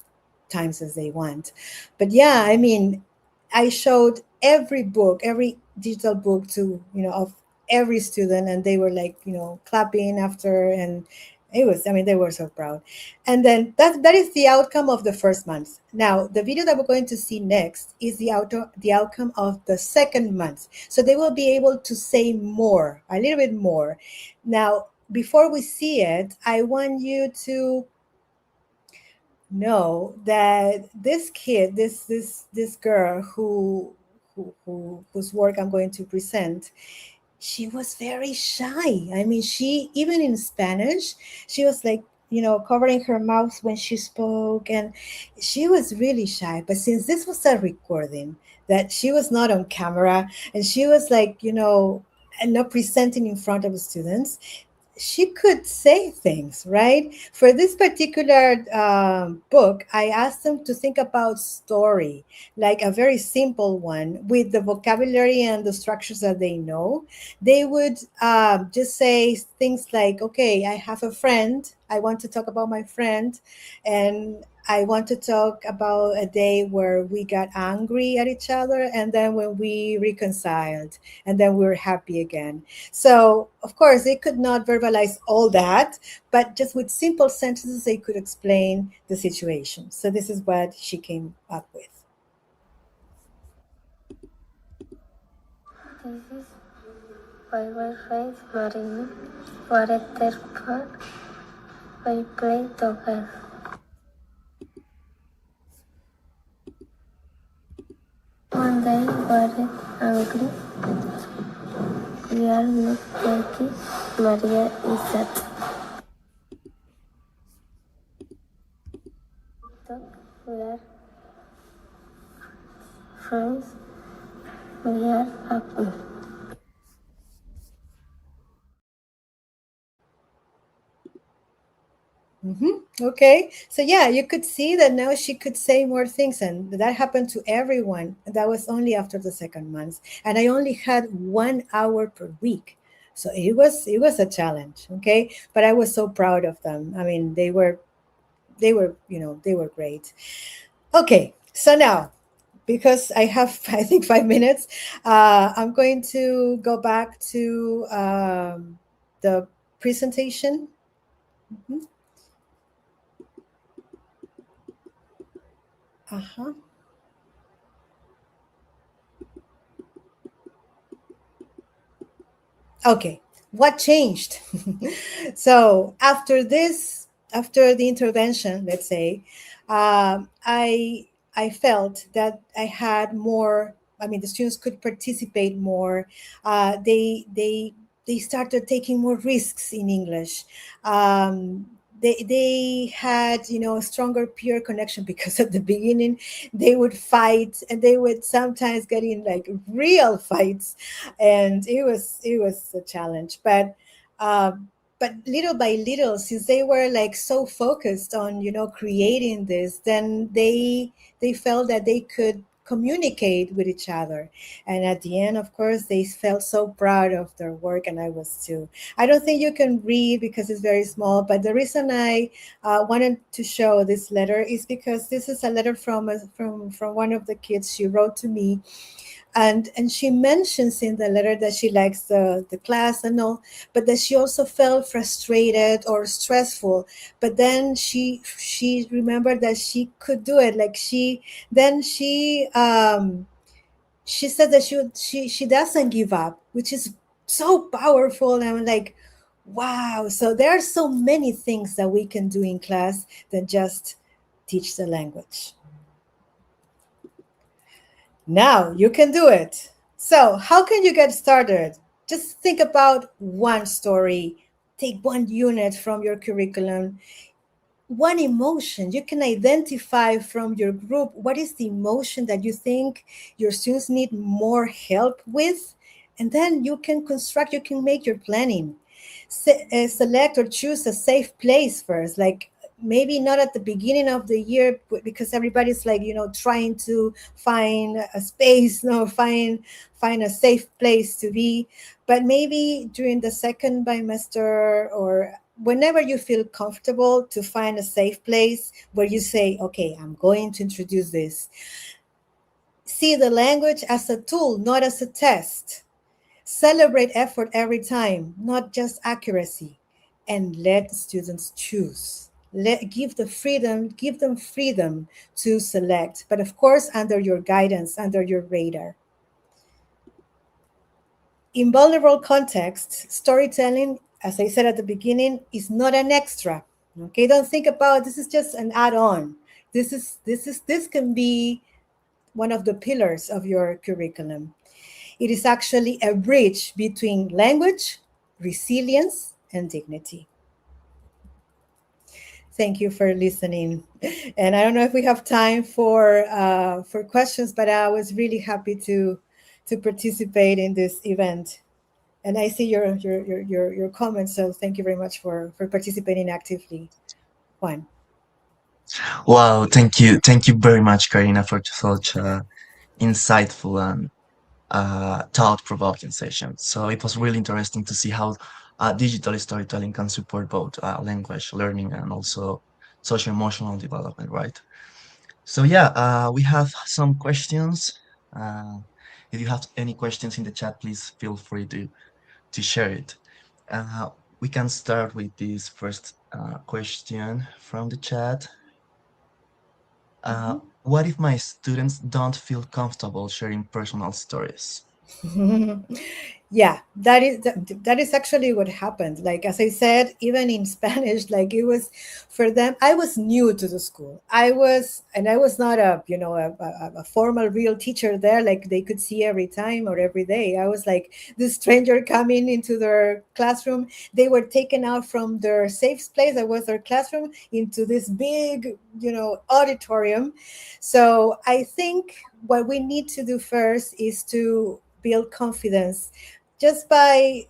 times as they want. But yeah, I mean, I showed every book, every digital book to of every student, and they were like clapping after, and it was, I mean, they were so proud. And then that is the outcome of the first month. Now the video that we're going to see next is the outcome of the second month, so they will be able to say more, a little bit more. Now, before we see it, I want you to know that this kid, this girl whose work I'm going to present, she was very shy. I mean, she, even in Spanish, she was like, covering her mouth when she spoke, and she was really shy. But since this was a recording, that she was not on camera, and she was like, and not presenting in front of the students, she could say things, right? For this particular book, I asked them to think about story, like a very simple one with the vocabulary and the structures that they know. They would just say things like, okay, I have a friend. I want to talk about my friend. And I want to talk about a day where we got angry at each other, and then when we reconciled, and then we were happy again. So, of course, they could not verbalize all that, but just with simple sentences, they could explain the situation. So, this is what she came up with. This is my friend Marina. For a third part, we play together. angry. We are not talking. Maria is sad. We are friends. We are happy. Okay, so yeah, you could see that now she could say more things, and that happened to everyone. That was only after the second month, and I only had 1 hour per week, so it was a challenge. Okay, but I was so proud of them. I mean, they were great. Okay, so now, because I have I think 5 minutes, I'm going to go back to the presentation. Mhm. Uh-huh. Okay, what changed? So after the intervention, let's say, I felt that I had more. I mean, the students could participate more. They started taking more risks in English. They had a stronger peer connection because at the beginning they would fight, and they would sometimes get in like real fights, and it was a challenge. But little by little, since they were like so focused on creating this, then they felt that they could communicate with each other, and at the end, of course, they felt so proud of their work, and I was too. I don't think you can read because it's very small, but the reason I wanted to show this letter is because this is a letter from one of the kids. She wrote to me, and she mentions in the letter that she likes the class and all, but that she also felt frustrated or stressful. But then she remembered that she could do it. Like she said that she doesn't give up, which is so powerful. And I'm like, wow. So there are so many things that we can do in class than just teach the language. Now you can do it. So, how can you get started? Just think about one story, take one unit from your curriculum, one emotion. You can identify from your group what is the emotion that you think your students need more help with. And then you can make your planning. Select or choose a safe place first, like maybe not at the beginning of the year because everybody's like trying to find a space, no, find a safe place to be, but maybe during the second bimester or whenever you feel comfortable, to find a safe place where you say, okay, I'm going to introduce this. See the language as a tool, not as a test. Celebrate effort every time, not just accuracy, and let students choose. Give them freedom to select, but of course, under your guidance, under your radar. In vulnerable contexts, storytelling, as I said at the beginning, is not an extra. Okay, don't think about this is just an add-on. This can be one of the pillars of your curriculum. It is actually a bridge between language, resilience, and dignity. Thank you for listening. And I don't know if we have time for questions, but I was really happy to participate in this event. And I see your comments, so thank you very much for participating actively, Juan. Wow, thank you very much, Karina, for such insightful and thought-provoking session. So it was really interesting to see how digital storytelling can support both language learning and also social emotional development, right? So yeah, we have some questions. Uh, if you have any questions in the chat, please feel free to share it. We can start with this first question from the chat. What if my students don't feel comfortable sharing personal stories? Yeah, that is actually what happened. Like, as I said, even in Spanish, like, it was for them. I was new to the school. I was not a, a formal real teacher there, like they could see every time or every day. I was like the stranger coming into their classroom. They were taken out from their safe place, that was their classroom, into this big, auditorium. So I think what we need to do first is to build confidence just by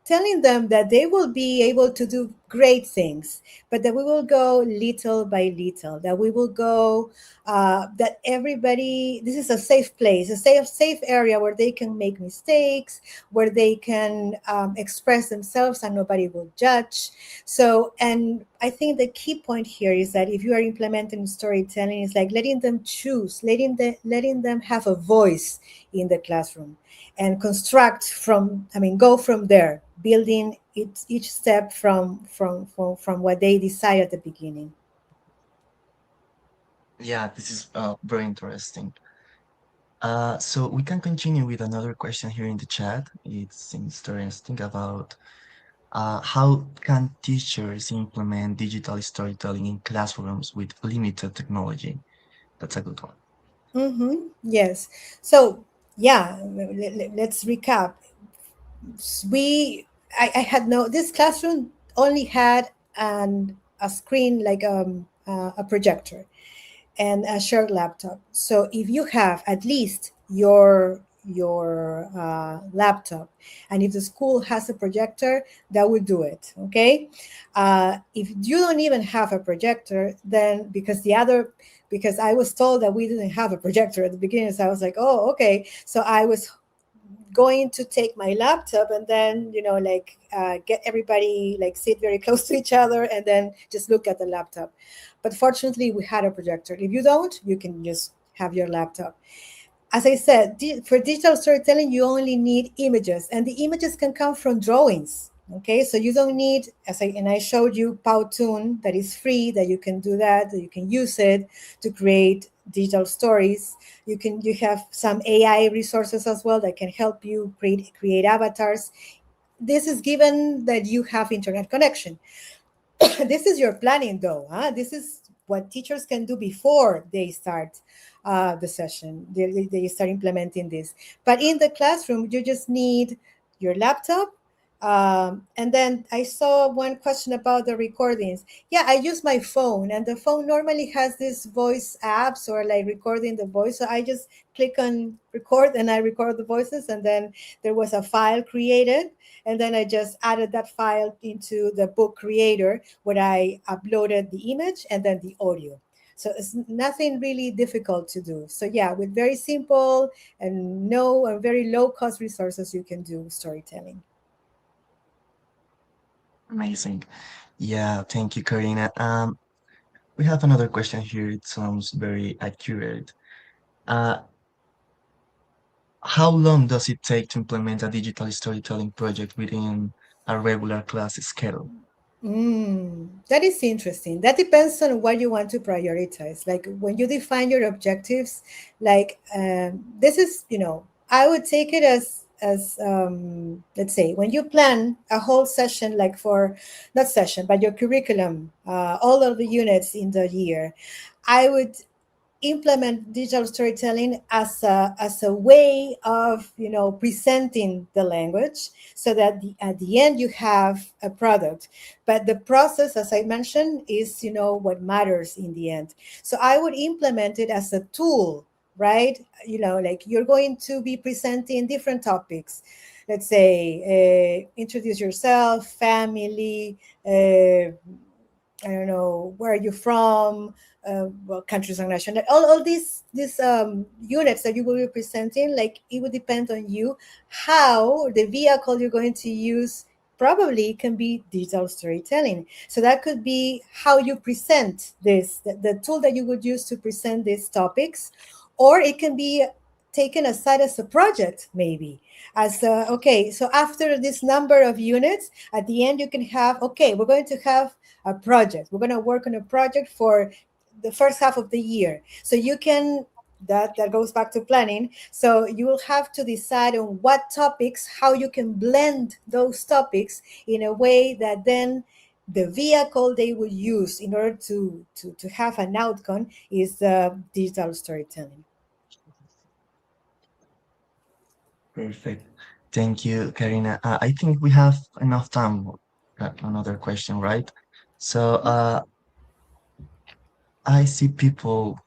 telling them that they will be able to do great things, but that we will go little by little, that we will go, that everybody, this is a safe place, a safe area where they can make mistakes, where they can express themselves and nobody will judge. So, and I think the key point here is that if you are implementing storytelling, it's like letting them choose, letting them have a voice in the classroom and construct from, go from there, building each step from what they decide at the beginning. Yeah, this is very interesting. So we can continue with another question here in the chat. It's interesting about how can teachers implement digital storytelling in classrooms with limited technology? That's a good one. Yes. So yeah, let's recap. I had no, this classroom only had a screen, like a projector and a shared laptop. So if you have at least your laptop, and if the school has a projector, that would do it. Okay. If you don't even have a projector, then because I was told that we didn't have a projector at the beginning, so I was like, oh, okay. So I was going to take my laptop and then get everybody, like, sit very close to each other and then just look at the laptop. But fortunately we had a projector. If you don't, you can just have your laptop. As I said, for digital storytelling, you only need images, and the images can come from drawings. Okay, so you don't need, I showed you Powtoon, that is free, that you can do that you can use it to create digital stories. You have some AI resources as well that can help you create avatars. This is given that you have internet connection. This is your planning, though. This is what teachers can do before they start the session. They start implementing this. But in the classroom, you just need your laptop. And then I saw one question about the recordings. Yeah, I use my phone, and the phone normally has this voice apps or like recording the voice. So I just click on record and I record the voices, and then there was a file created. And then I just added that file into the book creator, where I uploaded the image and then the audio. So it's nothing really difficult to do. So yeah, with very simple and very low cost resources, you can do storytelling. Amazing. Yeah, thank you, Karina. We have another question here. It sounds very accurate. Uh, how long does it take to implement a digital storytelling project within a regular class schedule? That is interesting. That depends on what you want to prioritize. Like, when you define your objectives, like, this is, I would take it as let's say, when you plan a whole session, like for, not session, but your curriculum, all of the units in the year, I would implement digital storytelling as a way of presenting the language, so that at the end you have a product. But the process, as I mentioned, is what matters in the end. So I would implement it as a tool, right? Like, you're going to be presenting different topics. Let's say, introduce yourself, family, I don't know, where are you from, well, countries and national, all these units that you will be presenting. Like, it would depend on you how the vehicle you're going to use probably can be digital storytelling. So that could be how you present this, the tool that you would use to present these topics, or it can be taken aside as a project, maybe as okay, so after this number of units, at the end you can have, okay, we're going to have a project. We're going to work on a project for the first half of the year. So you can that goes back to planning. So you will have to decide on what topics, how you can blend those topics in a way that then the vehicle they will use in order to have an outcome is digital storytelling. Perfect. Thank you, Karina. I think we have enough time for another question, right? So I see people,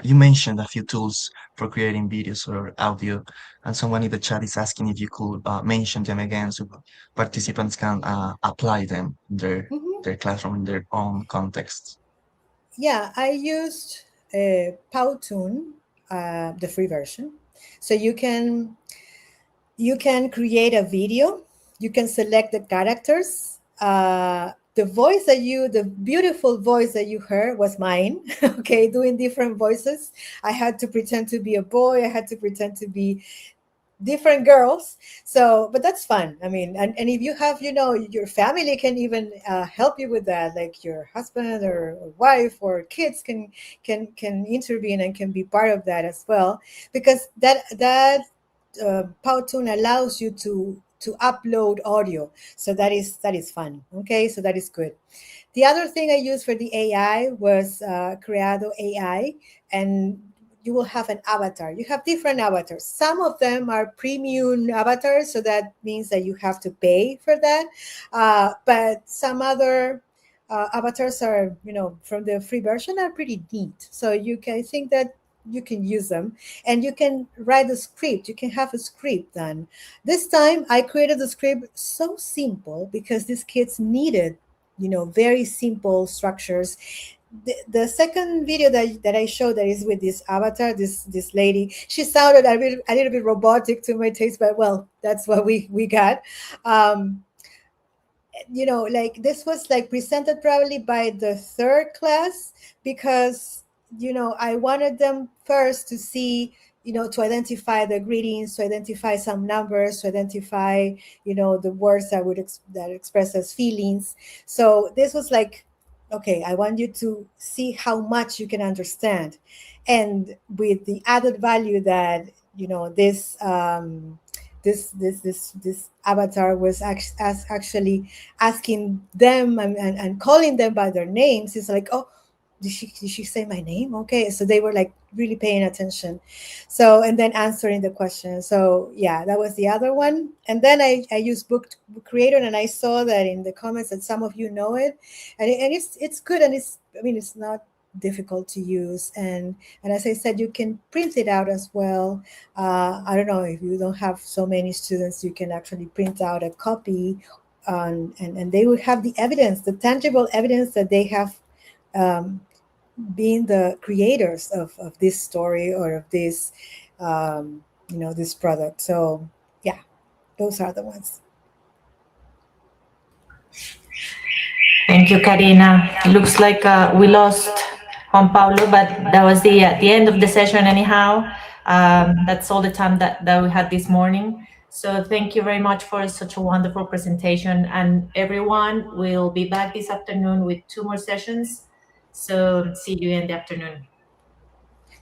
you mentioned a few tools for creating videos or audio, and someone in the chat is asking if you could mention them again so participants can apply them in their classroom, in their own context. Yeah, I used Powtoon, the free version. So you can create a video. You can select the characters. The beautiful voice that you heard was mine. Okay, doing different voices. I had to pretend to be a boy. I had to pretend to be different girls. So, but that's fun. I mean, and if you have, your family can even help you with that, like your husband or wife or kids can intervene and can be part of that as well, because that Powtoon allows you to upload audio. So that is fun. Okay, so that is good. The other thing I used for the AI was Creado AI, and you will have an avatar. You have different avatars. Some of them are premium avatars, so that means that you have to pay for that. But some other avatars are, from the free version are pretty neat. So I think that you can use them, and you can write a script. You can have a script done. This time I created the script so simple because these kids needed, very simple structures. The second video that I showed that is with this avatar, this lady, she sounded a little bit robotic to my taste, but well, that's what we got. Like this was like presented probably by the third class, because I wanted them first to see, to identify the greetings, to identify some numbers, to identify the words that express as feelings. So this was like, okay, I want you to see how much you can understand, and with the added value that this avatar was actually asking them and calling them by their names. It's like, oh, did she say my name? Okay, so they were like really paying attention. So, and then answering the question. So yeah, that was the other one. And then I used Book Creator, and I saw that in the comments that some of you know it, and it's good, and it's not difficult to use, and as I said, you can print it out as well. I don't know, if you don't have so many students, you can actually print out a copy, and they will have the evidence, the tangible evidence that they have been the creators of this story or of this this product. So yeah, those are the ones. Thank you, Karina. It looks like we lost Juan Pablo, but that was the end of the session anyhow. That's all the time that we had this morning. So thank you very much for such a wonderful presentation. And everyone will be back this afternoon with 2 more sessions. So see you in the afternoon.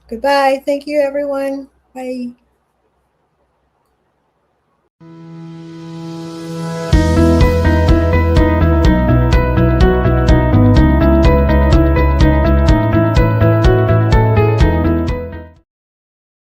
Goodbye. Thank you, everyone. Bye.